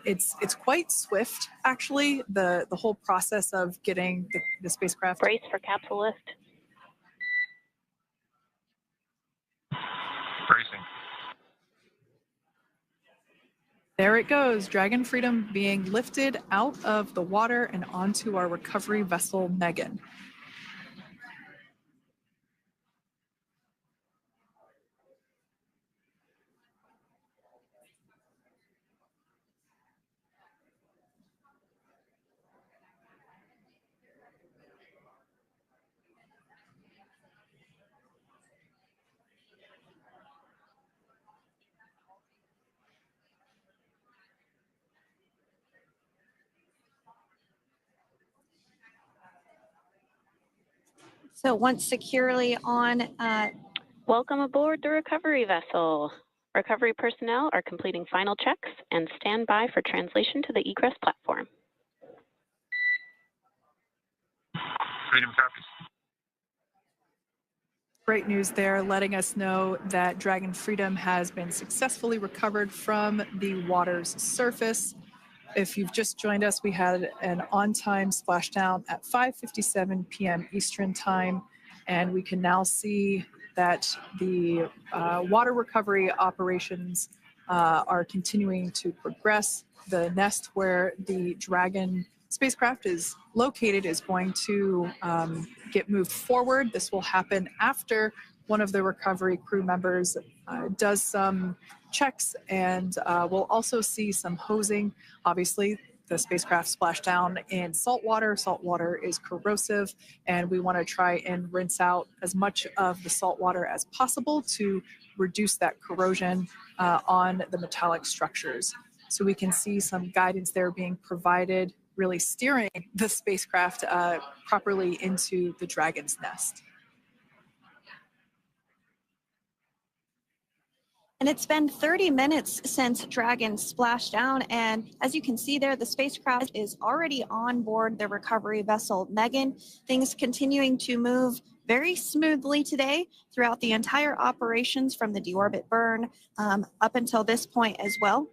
It's quite swift, actually, the whole process of getting the spacecraft. Brace for capsule lift. Bracing. There it goes, Dragon Freedom being lifted out of the water and onto our recovery vessel, Megan. So once securely on... Welcome aboard the recovery vessel. Recovery personnel are completing final checks and stand by for translation to the egress platform. Freedom copies. Great news there, letting us know that Dragon Freedom has been successfully recovered from the water's surface. If you've just joined us, we had an on-time splashdown at 5:57 p.m. Eastern Time, and we can now see that the water recovery operations are continuing to progress. The nest where the Dragon spacecraft is located is going to get moved forward. This will happen after one of the recovery crew members does some checks, and we'll also see some hosing. Obviously, the spacecraft splashed down in salt water. Salt water is corrosive, and we want to try and rinse out as much of the salt water as possible to reduce that corrosion on the metallic structures. So we can see some guidance there being provided, really steering the spacecraft properly into the Dragon's nest. And it's been 30 minutes since Dragon splashed down, and as you can see there, the spacecraft is already on board the recovery vessel Megan. Things continuing to move very smoothly today throughout the entire operations from the deorbit burn up until this point as well.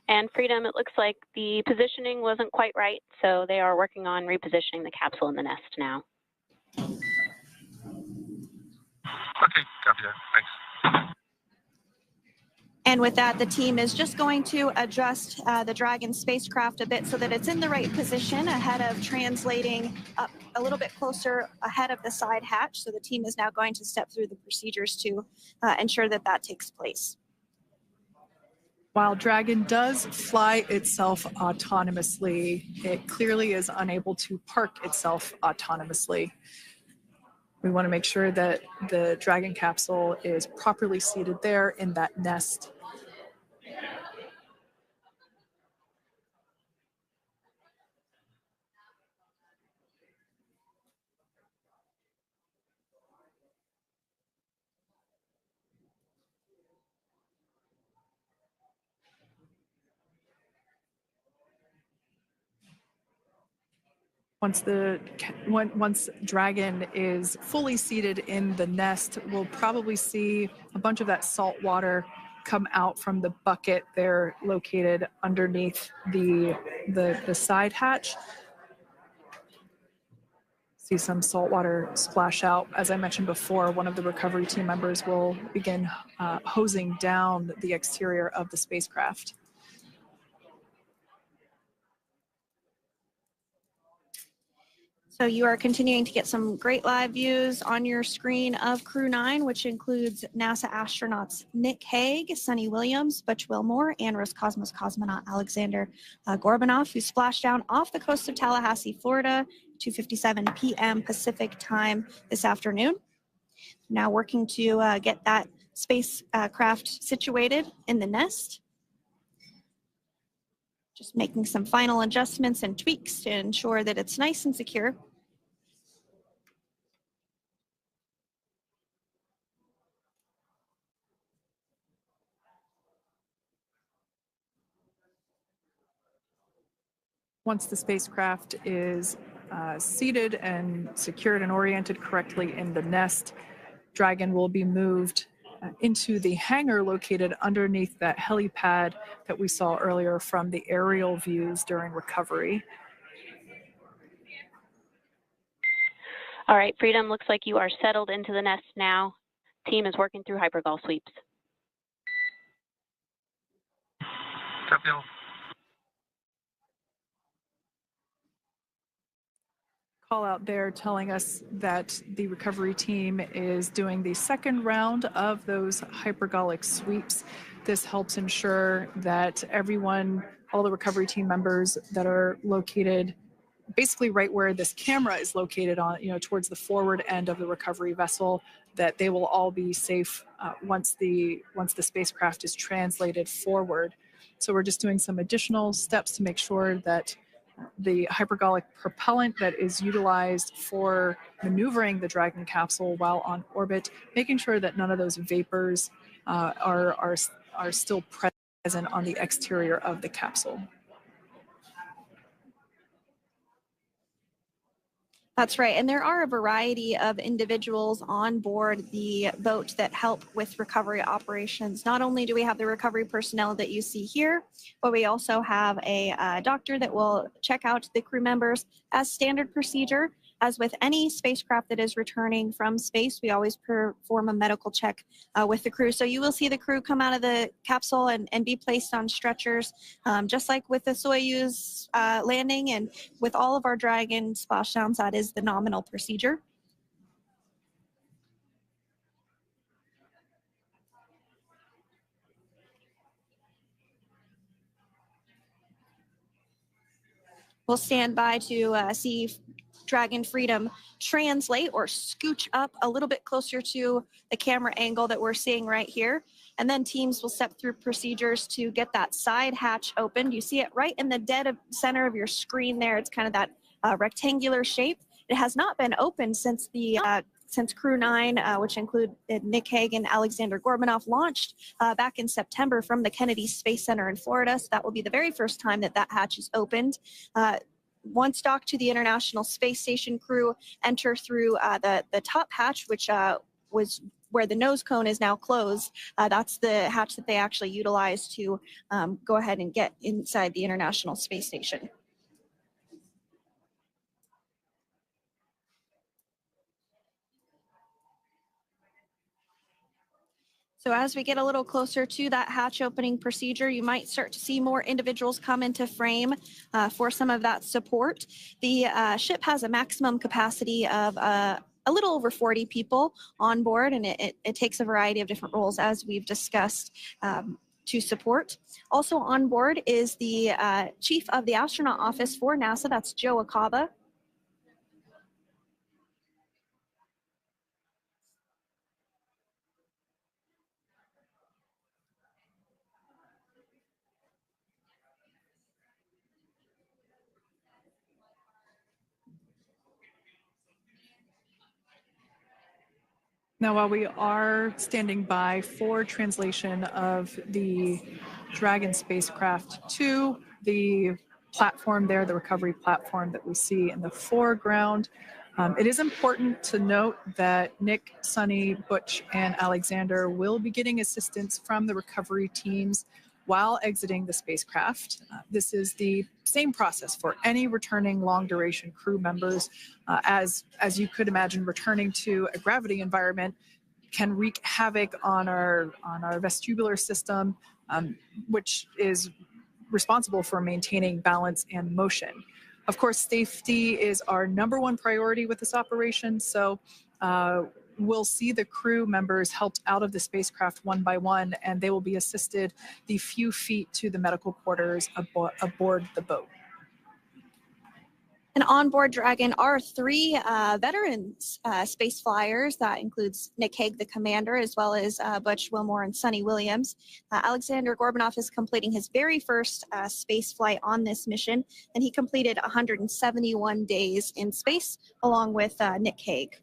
And Freedom, it looks like the positioning wasn't quite right, so they are working on repositioning the capsule in the nest now. Okay, copy that. Thanks. And with that, the team is just going to adjust the Dragon spacecraft a bit so that it's in the right position ahead of translating up a little bit closer ahead of the side hatch. So the team is now going to step through the procedures to ensure that that takes place. While Dragon does fly itself autonomously, it clearly is unable to park itself autonomously. We want to make sure that the Dragon capsule is properly seated there in that nest. Once Dragon is fully seated in the nest, we'll probably see a bunch of that salt water come out from the bucket there located underneath the side hatch. See some salt water splash out. As I mentioned before, one of the recovery team members will begin hosing down the exterior of the spacecraft. So you are continuing to get some great live views on your screen of Crew 9, which includes NASA astronauts Nick Hague, Sunny Williams, Butch Wilmore, and Roscosmos cosmonaut Alexander Gorbanov, who splashed down off the coast of Tallahassee, Florida, 2:57 p.m. Pacific time this afternoon. Now working to get that spacecraft situated in the nest. Just making some final adjustments and tweaks to ensure that it's nice and secure. Once the spacecraft is seated and secured and oriented correctly in the nest, Dragon will be moved into the hangar located underneath that helipad that we saw earlier from the aerial views during recovery. All right, Freedom, looks like you are settled into the nest now. Team is working through hypergol sweeps. Copy all. Call out there telling us that the recovery team is doing the second round of those hypergolic sweeps. This helps ensure that everyone, all the recovery team members that are located basically right where this camera is located on, towards the forward end of the recovery vessel, that they will all be safe once the spacecraft is translated forward. So we're just doing some additional steps to make sure that the hypergolic propellant that is utilized for maneuvering the Dragon capsule while on orbit, making sure that none of those vapors are still present on the exterior of the capsule. That's right. And there are a variety of individuals on board the boat that help with recovery operations. Not only do we have the recovery personnel that you see here, but we also have a doctor that will check out the crew members as standard procedure. As with any spacecraft that is returning from space, we always perform a medical check with the crew. So you will see the crew come out of the capsule and be placed on stretchers, just like with the Soyuz landing and with all of our Dragon splashdowns, that is the nominal procedure. We'll stand by to see Dragon Freedom translate or scooch up a little bit closer to the camera angle that we're seeing right here. And then teams will step through procedures to get that side hatch opened. You see it right in the dead of center of your screen there. It's kind of that rectangular shape. It has not been opened since since Crew 9, which include Nick Hague and Alexander Gorbanov, launched back in September from the Kennedy Space Center in Florida. So that will be the very first time that that hatch is opened. Once docked to the International Space Station, crew enter through the top hatch, which was where the nose cone is now closed. That's the hatch that they actually utilize to go ahead and get inside the International Space Station. So as we get a little closer to that hatch opening procedure, you might start to see more individuals come into frame for some of that support. The ship has a maximum capacity of a little over 40 people on board, and it takes a variety of different roles, as we've discussed, to support. Also on board is the Chief of the Astronaut Office for NASA, that's Joe Acaba. Now, while we are standing by for translation of the Dragon spacecraft to the platform there, the recovery platform that we see in the foreground, it is important to note that Nick, Sunny, Butch, and Alexander will be getting assistance from the recovery teams while exiting the spacecraft. This is the same process for any returning long-duration crew members. As you could imagine, returning to a gravity environment can wreak havoc on our vestibular system, which is responsible for maintaining balance and motion. Of course, safety is our #1 priority with this operation, so we'll see the crew members helped out of the spacecraft one by one, and they will be assisted the few feet to the medical quarters aboard the boat. And on board Dragon are 3 veteran space flyers. That includes Nick Hague, the commander, as well as Butch Wilmore and Sonny Williams. Alexander Gorbanoff is completing his very first space flight on this mission, and he completed 171 days in space along with Nick Hague.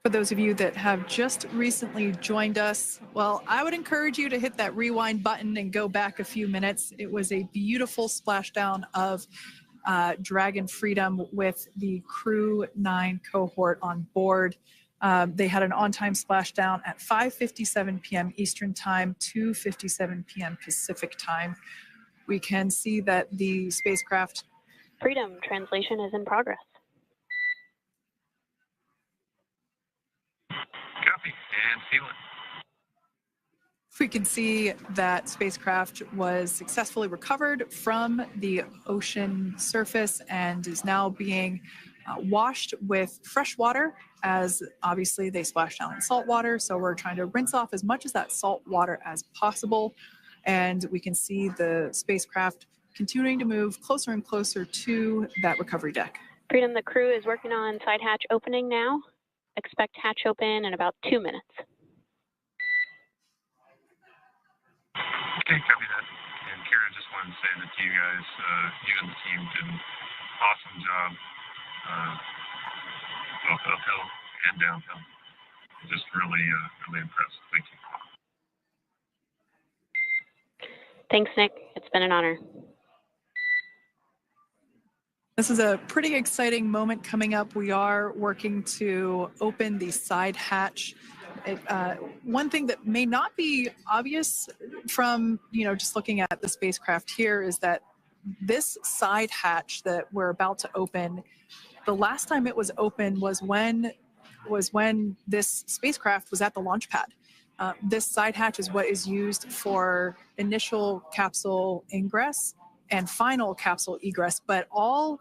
For those of you that have just recently joined us, well, I would encourage you to hit that rewind button and go back a few minutes. It was a beautiful splashdown of Dragon Freedom with the Crew 9 cohort on board. They had an on-time splashdown at 5:57 p.m. Eastern Time, 2:57 p.m. Pacific Time. We can see that the spacecraft... Freedom translation is in progress. Copy, and seal it. We can see that spacecraft was successfully recovered from the ocean surface and is now being washed with fresh water, as obviously they splashed down in salt water. So we're trying to rinse off as much of that salt water as possible. And we can see the spacecraft continuing to move closer and closer to that recovery deck. Freedom, the crew is working on side hatch opening now. Expect hatch open in about 2 minutes. Okay, copy that. And Kira, just wanted to say that you guys, you and the team did an awesome job, both uphill and downhill. Just really, really impressed. Thank you. Thanks, Nick. It's been an honor. This is a pretty exciting moment coming up. We are working to open the side hatch. One thing that may not be obvious from, just looking at the spacecraft here is that this side hatch that we're about to open, the last time it was open was when this spacecraft was at the launch pad. This side hatch is what is used for initial capsule ingress and final capsule egress, but all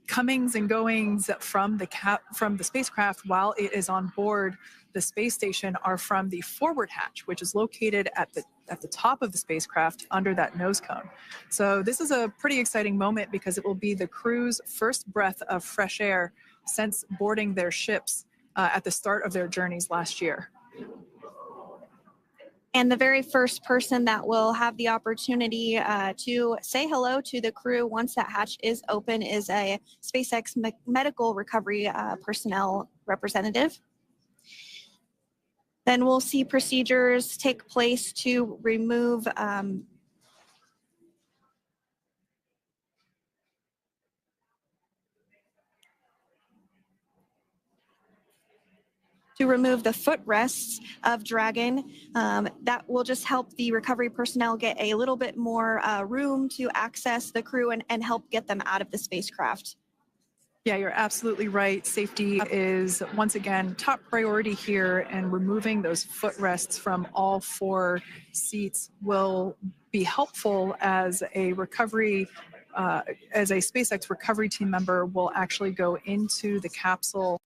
comings and goings from the spacecraft while it is on board the space station are from the forward hatch, which is located at the top of the spacecraft under that nose cone. So this is a pretty exciting moment because it will be the crew's first breath of fresh air since boarding their ships at the start of their journeys last year. And the very first person that will have the opportunity to say hello to the crew once that hatch is open is a SpaceX medical recovery personnel representative. Then we'll see procedures take place to remove the footrests of Dragon. That will just help the recovery personnel get a little bit more room to access the crew and help get them out of the spacecraft. Yeah, you're absolutely right. Safety is, once again, top priority here, and removing those footrests from all 4 seats will be helpful as a recovery, as a SpaceX recovery team member will actually go into the capsule,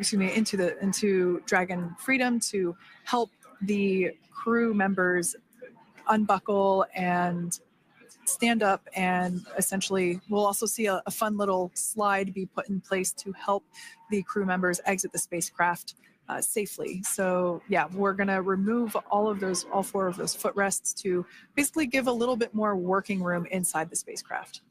into Dragon Freedom to help the crew members unbuckle and stand up, and essentially we'll also see a fun little slide be put in place to help the crew members exit the spacecraft safely. So yeah, we're going to remove all 4 of those footrests to basically give a little bit more working room inside the spacecraft.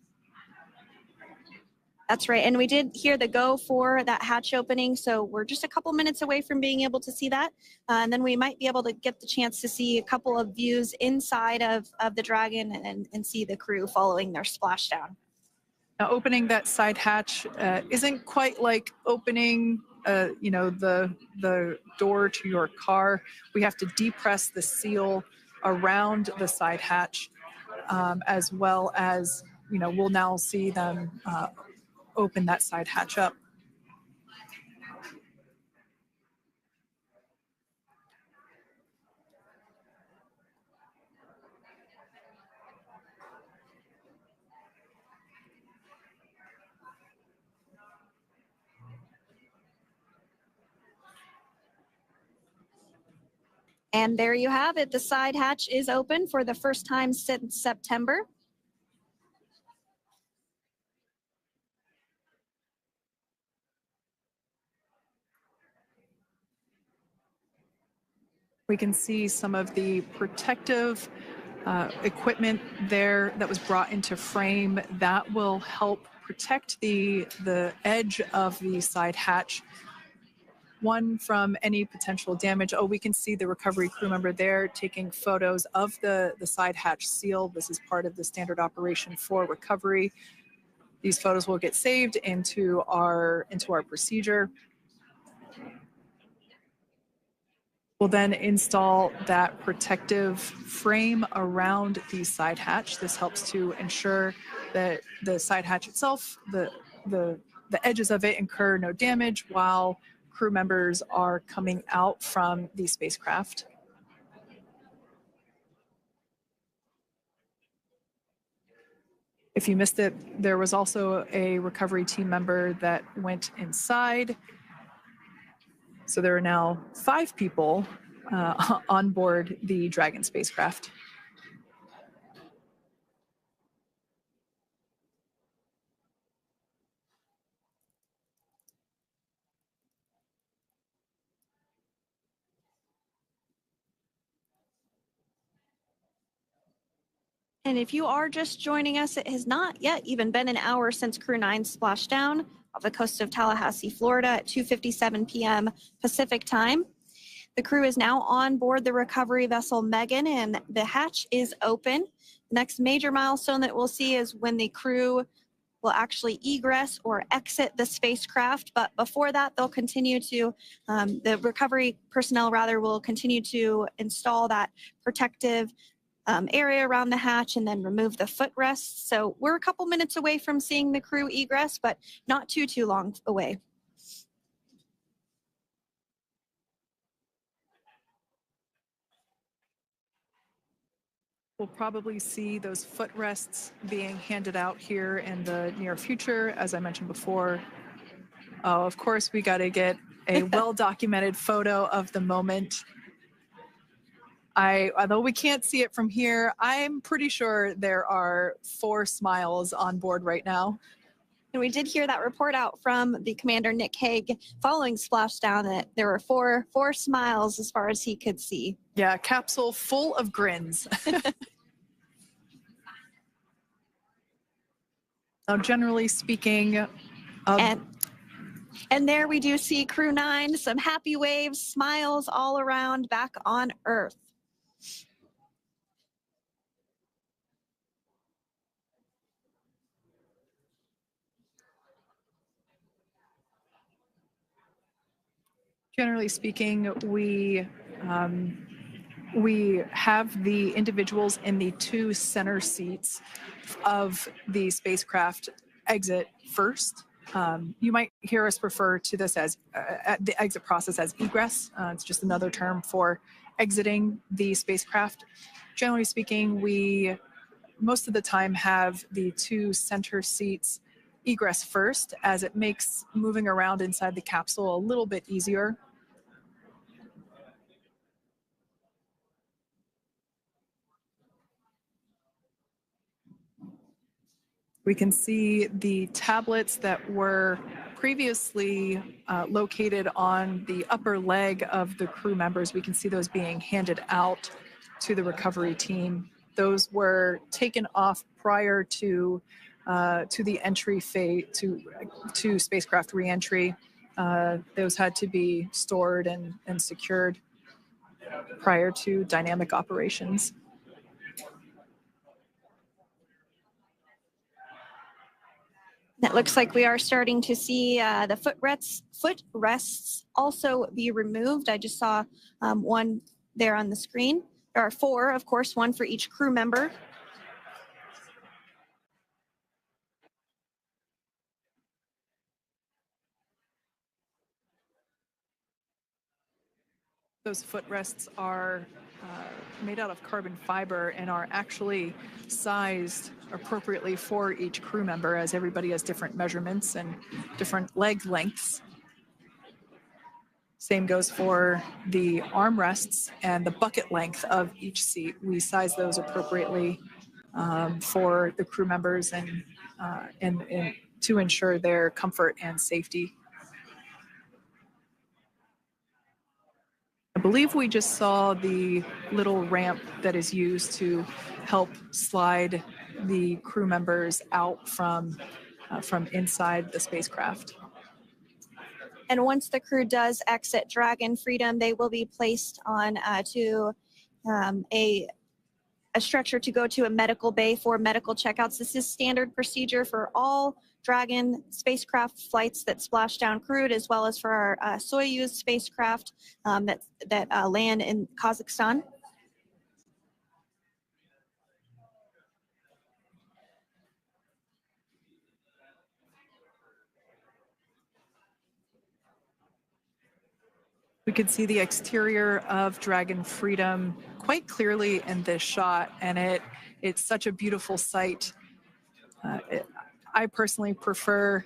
That's right. And we did hear the go for that hatch opening. So we're just a couple minutes away from being able to see that. And then we might be able to get the chance to see a couple of views inside of the Dragon and see the crew following their splashdown. Now, opening that side hatch isn't quite like opening, the door to your car. We have to depress the seal around the side hatch, as well as, we'll now see them open that side hatch up. And there you have it. The side hatch is open for the first time since September. We can see some of the protective equipment there that was brought into frame that will help protect the edge of the side hatch, one, from any potential damage. Oh, we can see the recovery crew member there taking photos of the side hatch seal. This is part of the standard operation for recovery. These photos will get saved into our procedure. We'll then install that protective frame around the side hatch. This helps to ensure that the side hatch itself, the edges of it, incur no damage while crew members are coming out from the spacecraft. If you missed it, there was also a recovery team member that went inside. So there are now 5 people on board the Dragon spacecraft. And if you are just joining us, it has not yet even been an hour since Crew 9 splashed down off the coast of Tallahassee, Florida at 2:57 p.m. Pacific time. The crew is now on board the recovery vessel Megan, and the hatch is open. The next major milestone that we'll see is when the crew will actually egress or exit the spacecraft. But before that, they'll continue to, the recovery personnel rather, will continue to install that protective area around the hatch and then remove the footrests. So we're a couple minutes away from seeing the crew egress, but not too long away. We'll probably see those footrests being handed out here in the near future, as I mentioned before. Oh, of course, we got to get a well-documented photo of the moment. Although we can't see it from here, I'm pretty sure there are 4 smiles on board right now. And we did hear that report out from the commander, Nick Hague, following splashdown, that there were four smiles as far as he could see. Yeah, capsule full of grins. Now, generally speaking, and there we do see Crew 9, some happy waves, smiles all around back on Earth. Generally speaking, we have the individuals in the 2 center seats of the spacecraft exit first. You might hear us refer to this as the exit process as egress. It's just another term for exiting the spacecraft. Generally speaking, we most of the time have the 2 center seats egress first, as it makes moving around inside the capsule a little bit easier. We can see the tablets that were previously located on the upper leg of the crew members. We can see those being handed out to the recovery team. Those were taken off prior to the entry phase, to spacecraft reentry. Those had to be stored and secured prior to dynamic operations. It looks like we are starting to see the footrests also be removed. I just saw one there on the screen. There are 4, of course, one for each crew member. Those footrests are made out of carbon fiber and are actually sized appropriately for each crew member, as everybody has different measurements and different leg lengths. Same goes for the armrests and the bucket length of each seat. We size those appropriately for the crew members and to ensure their comfort and safety. I believe we just saw the little ramp that is used to help slide the crew members out from inside the spacecraft. And once the crew does exit Dragon Freedom, they will be placed on to a stretcher to go to a medical bay for medical checkouts. This is standard procedure for all Dragon spacecraft flights that splash down crewed, as well as for our Soyuz spacecraft that land in Kazakhstan. We could see the exterior of Dragon Freedom quite clearly in this shot, and it's such a beautiful sight. I personally prefer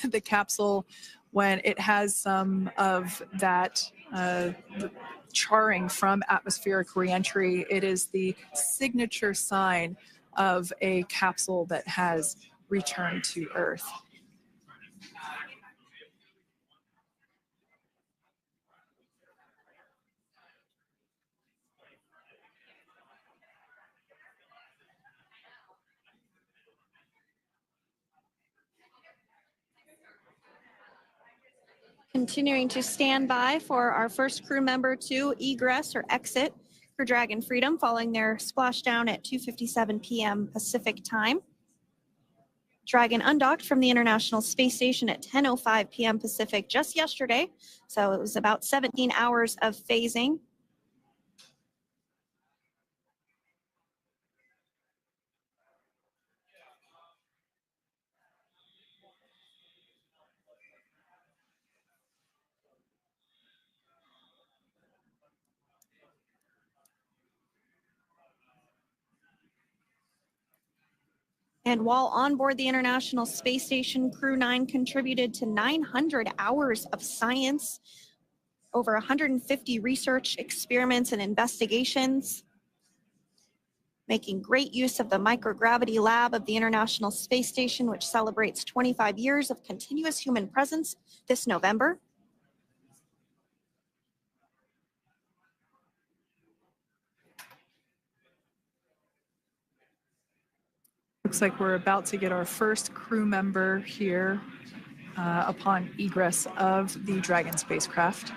the capsule when it has some of that charring from atmospheric reentry. It is the signature sign of a capsule that has returned to Earth. Continuing to stand by for our first crew member to egress or exit for Dragon Freedom following their splashdown at 2:57 p.m. Pacific time. Dragon undocked from the International Space Station at 10:05 p.m. Pacific just yesterday, so it was about 17 hours of phasing. And while on board the International Space Station, Crew 9 contributed to 900 hours of science, over 150 research experiments and investigations, making great use of the microgravity lab of the International Space Station, which celebrates 25 years of continuous human presence this November. Looks like we're about to get our first crew member here upon egress of the Dragon spacecraft.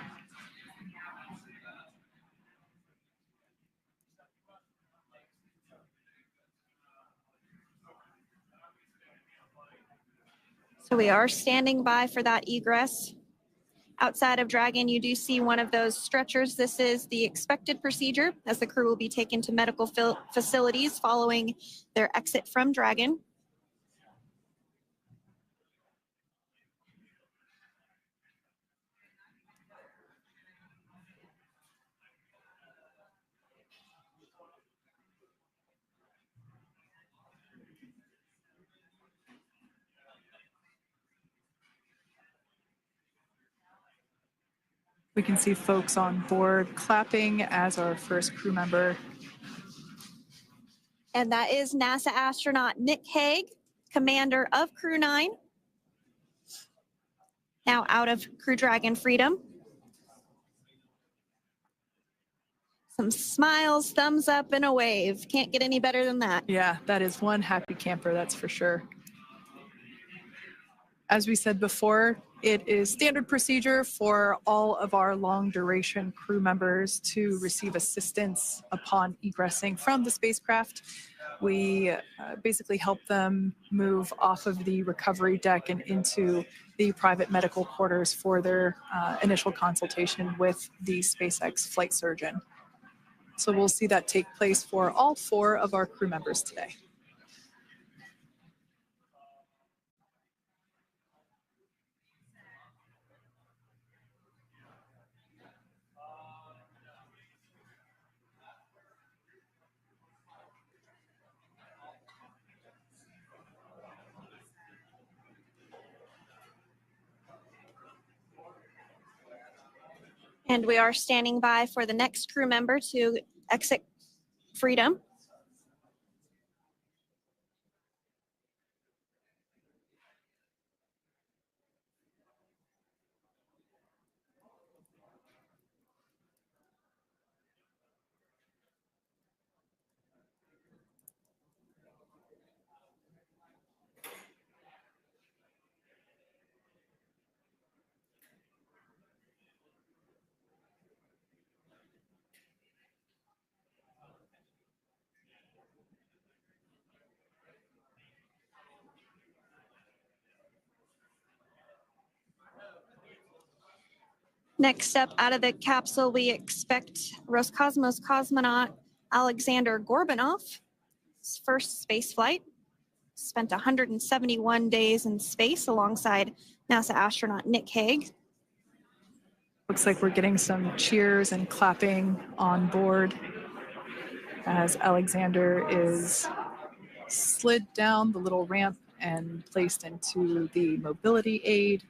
So we are standing by for that egress. Outside of Dragon, you do see one of those stretchers. This is the expected procedure as the crew will be taken to medical facilities following their exit from Dragon. We can see folks on board clapping as our first crew member. And that is NASA astronaut Nick Hague commander of Crew 9, now out of Crew Dragon Freedom. Some smiles, thumbs up, and a wave. Can't get any better than that. Yeah, that is one happy camper, that's for sure. As we said before, it is standard procedure for all of our long duration crew members to receive assistance upon egressing from the spacecraft. We basically help them move off of the recovery deck and into the private medical quarters for their initial consultation with the SpaceX flight surgeon. So we'll see that take place for all 4 of our crew members today. And we are standing by for the next crew member to exit Freedom. Next up out of the capsule, we expect Roscosmos cosmonaut Alexander Gorbanov. His first space flight. Spent 171 days in space alongside NASA astronaut Nick Hague. Looks like we're getting some cheers and clapping on board as Alexander is slid down the little ramp and placed into the mobility aid.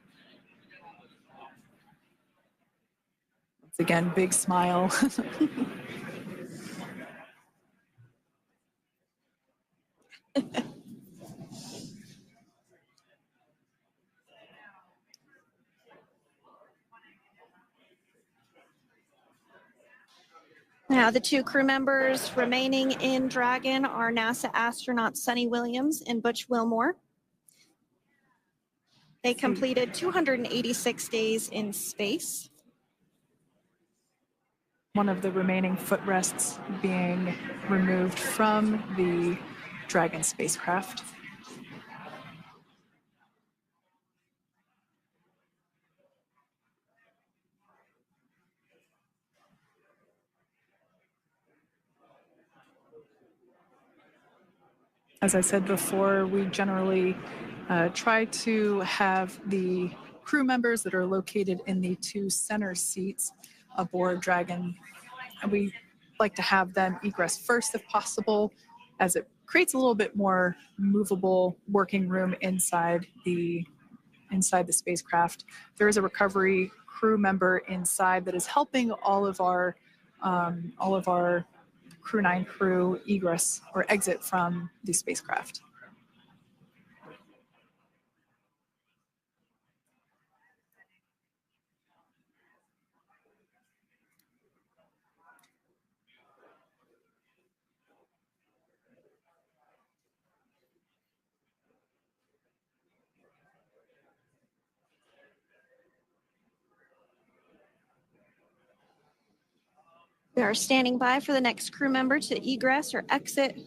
Once again, big smile. Now, the 2 crew members remaining in Dragon are NASA astronauts Sunny Williams and Butch Wilmore. They completed 286 days in space. One of the remaining footrests being removed from the Dragon spacecraft. As I said before, we generally try to have the crew members that are located in the 2 center seats aboard Dragon. And we like to have them egress first if possible, as it creates a little bit more movable working room inside the spacecraft. There is a recovery crew member inside that is helping all of our Crew 9 crew egress or exit from the spacecraft. We are standing by for the next crew member to egress or exit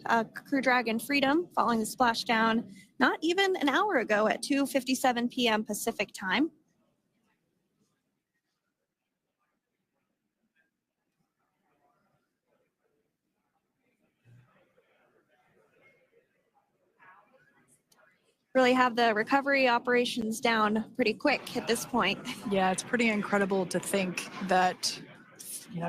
Crew Dragon Freedom following the splashdown not even an hour ago at 2:57 p.m. Pacific time. Really have the recovery operations down pretty quick at this point. Yeah, it's pretty incredible to think that,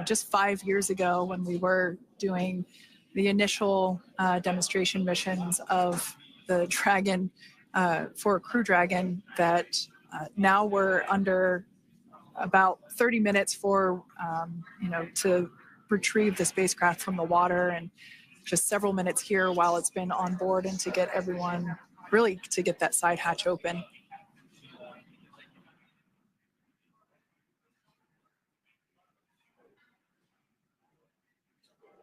just 5 years ago when we were doing the initial demonstration missions of the Dragon for Crew Dragon, that now we're under about 30 minutes for, to retrieve the spacecraft from the water, and just several minutes here while it's been on board and to get everyone really to get that side hatch open.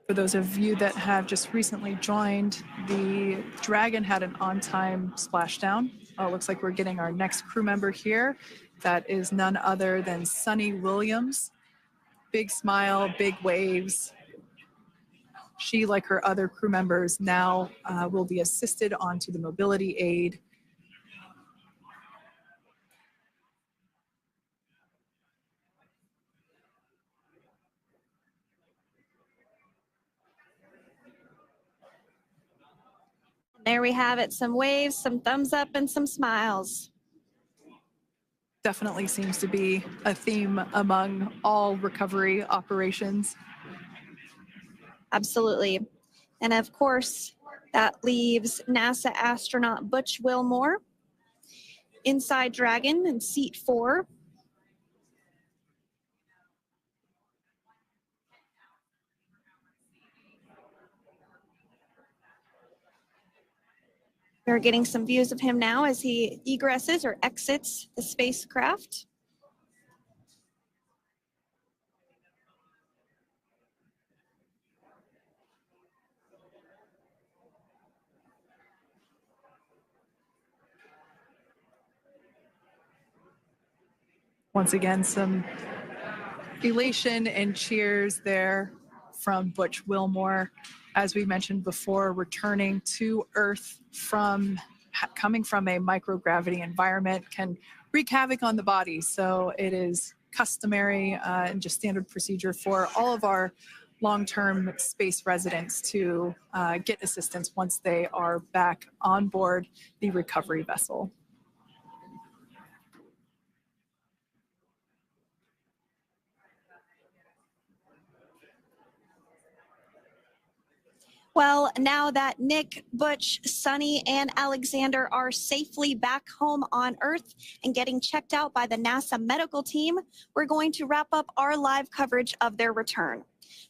For those of you that have just recently joined, the Dragon had an on-time splashdown. It looks like we're getting our next crew member here. That is none other than Sunny Williams. Big smile, big waves. She, like her other crew members, now will be assisted onto the mobility aid. There we have it, some waves, some thumbs up, and some smiles. Definitely seems to be a theme among all recovery operations. Absolutely. And of course, that leaves NASA astronaut Butch Wilmore inside Dragon in seat 4. We're getting some views of him now as he egresses or exits the spacecraft. Once again, some elation and cheers there from Butch Wilmore. As we mentioned before, returning to Earth coming from a microgravity environment can wreak havoc on the body. So it is customary and just standard procedure for all of our long-term space residents to get assistance once they are back on board the recovery vessel. Well, now that Nick, Butch, Sunny, and Alexander are safely back home on Earth and getting checked out by the NASA medical team, we're going to wrap up our live coverage of their return.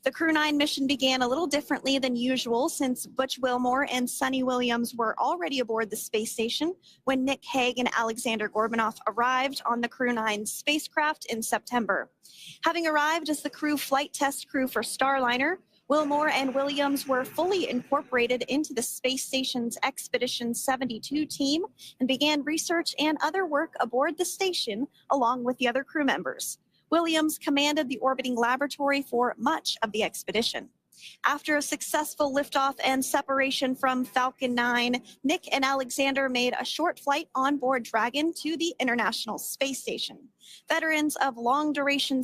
The Crew 9 mission began a little differently than usual since Butch Wilmore and Sunny Williams were already aboard the space station when Nick Hague and Alexander Gorbanoff arrived on the Crew 9 spacecraft in September. Having arrived as the crew flight test crew for Starliner, Wilmore and Williams were fully incorporated into the space station's Expedition 72 team and began research and other work aboard the station along with the other crew members. Williams commanded the orbiting laboratory for much of the expedition. After a successful liftoff and separation from Falcon 9, Nick and Alexander made a short flight on board Dragon to the International Space Station. Veterans of long-duration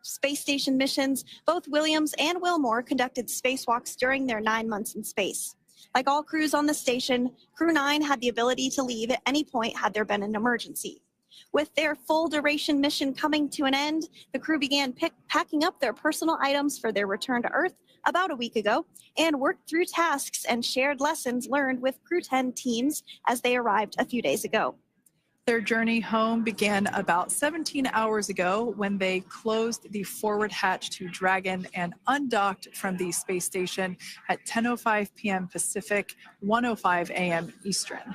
space station missions, both Williams and Wilmore conducted spacewalks during their 9 months in space. Like all crews on the station, Crew 9 had the ability to leave at any point had there been an emergency. With their full duration mission coming to an end, the crew began packing up their personal items for their return to Earth about a week ago and worked through tasks and shared lessons learned with Crew 10 teams as they arrived a few days ago. Their journey home began about 17 hours ago when they closed the forward hatch to Dragon and undocked from the space station at 10:05 p.m. Pacific, 1:05 a.m. Eastern.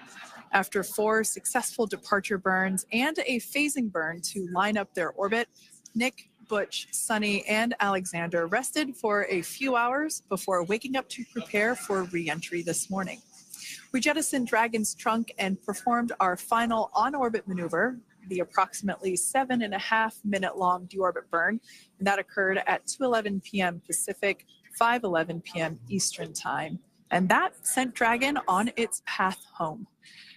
After 4 successful departure burns and a phasing burn to line up their orbit, Nick, Butch, Sunny, and Alexander rested for a few hours before waking up to prepare for re-entry this morning. We jettisoned Dragon's trunk and performed our final on-orbit maneuver, the approximately 7.5-minute long deorbit burn, and that occurred at 2:11 p.m. Pacific, 5:11 p.m. Eastern Time. And that sent Dragon on its path home.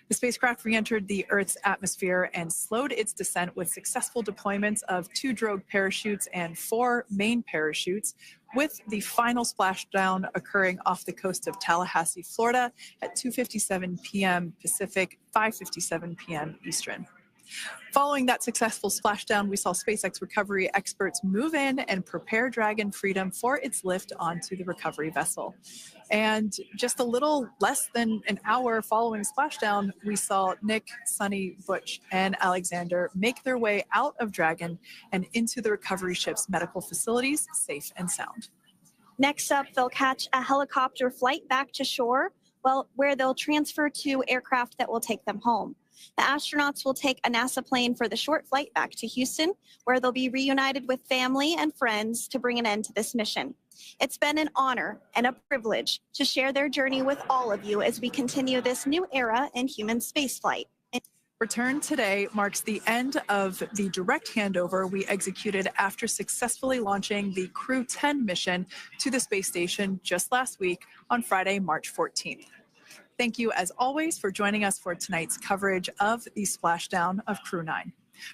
The spacecraft re-entered the Earth's atmosphere and slowed its descent with successful deployments of 2 drogue parachutes and 4 main parachutes, with the final splashdown occurring off the coast of Tallahassee, Florida at 2:57 p.m. Pacific, 5:57 p.m. Eastern. Following that successful splashdown, we saw SpaceX recovery experts move in and prepare Dragon Freedom for its lift onto the recovery vessel. And just a little less than an hour following splashdown, we saw Nick, Sunny, Butch, and Alexander make their way out of Dragon and into the recovery ship's medical facilities, safe and sound. Next up, they'll catch a helicopter flight back to shore, well, where they'll transfer to aircraft that will take them home. The astronauts will take a NASA plane for the short flight back to Houston, where they'll be reunited with family and friends to bring an end to this mission. It's been an honor and a privilege to share their journey with all of you as we continue this new era in human spaceflight. Return today marks the end of the direct handover we executed after successfully launching the Crew 10 mission to the space station just last week on Friday, March 14th. Thank you, as always, for joining us for tonight's coverage of the splashdown of Crew 9.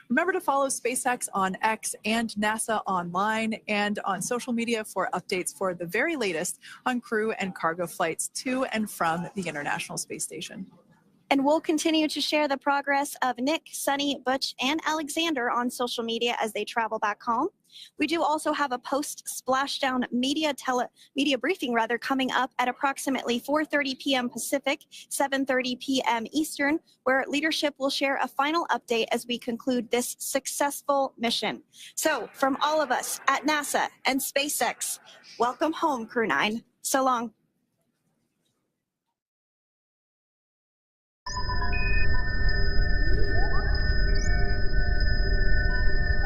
Remember to follow SpaceX on X and NASA online and on social media for updates for the very latest on crew and cargo flights to and from the International Space Station. And we'll continue to share the progress of Nick, Sunny, Butch, and Alexander on social media as they travel back home. We do also have a post-splashdown media briefing coming up at approximately 4:30 p.m. Pacific, 7:30 p.m. Eastern, where leadership will share a final update as we conclude this successful mission. So from all of us at NASA and SpaceX, welcome home, Crew 9. So long.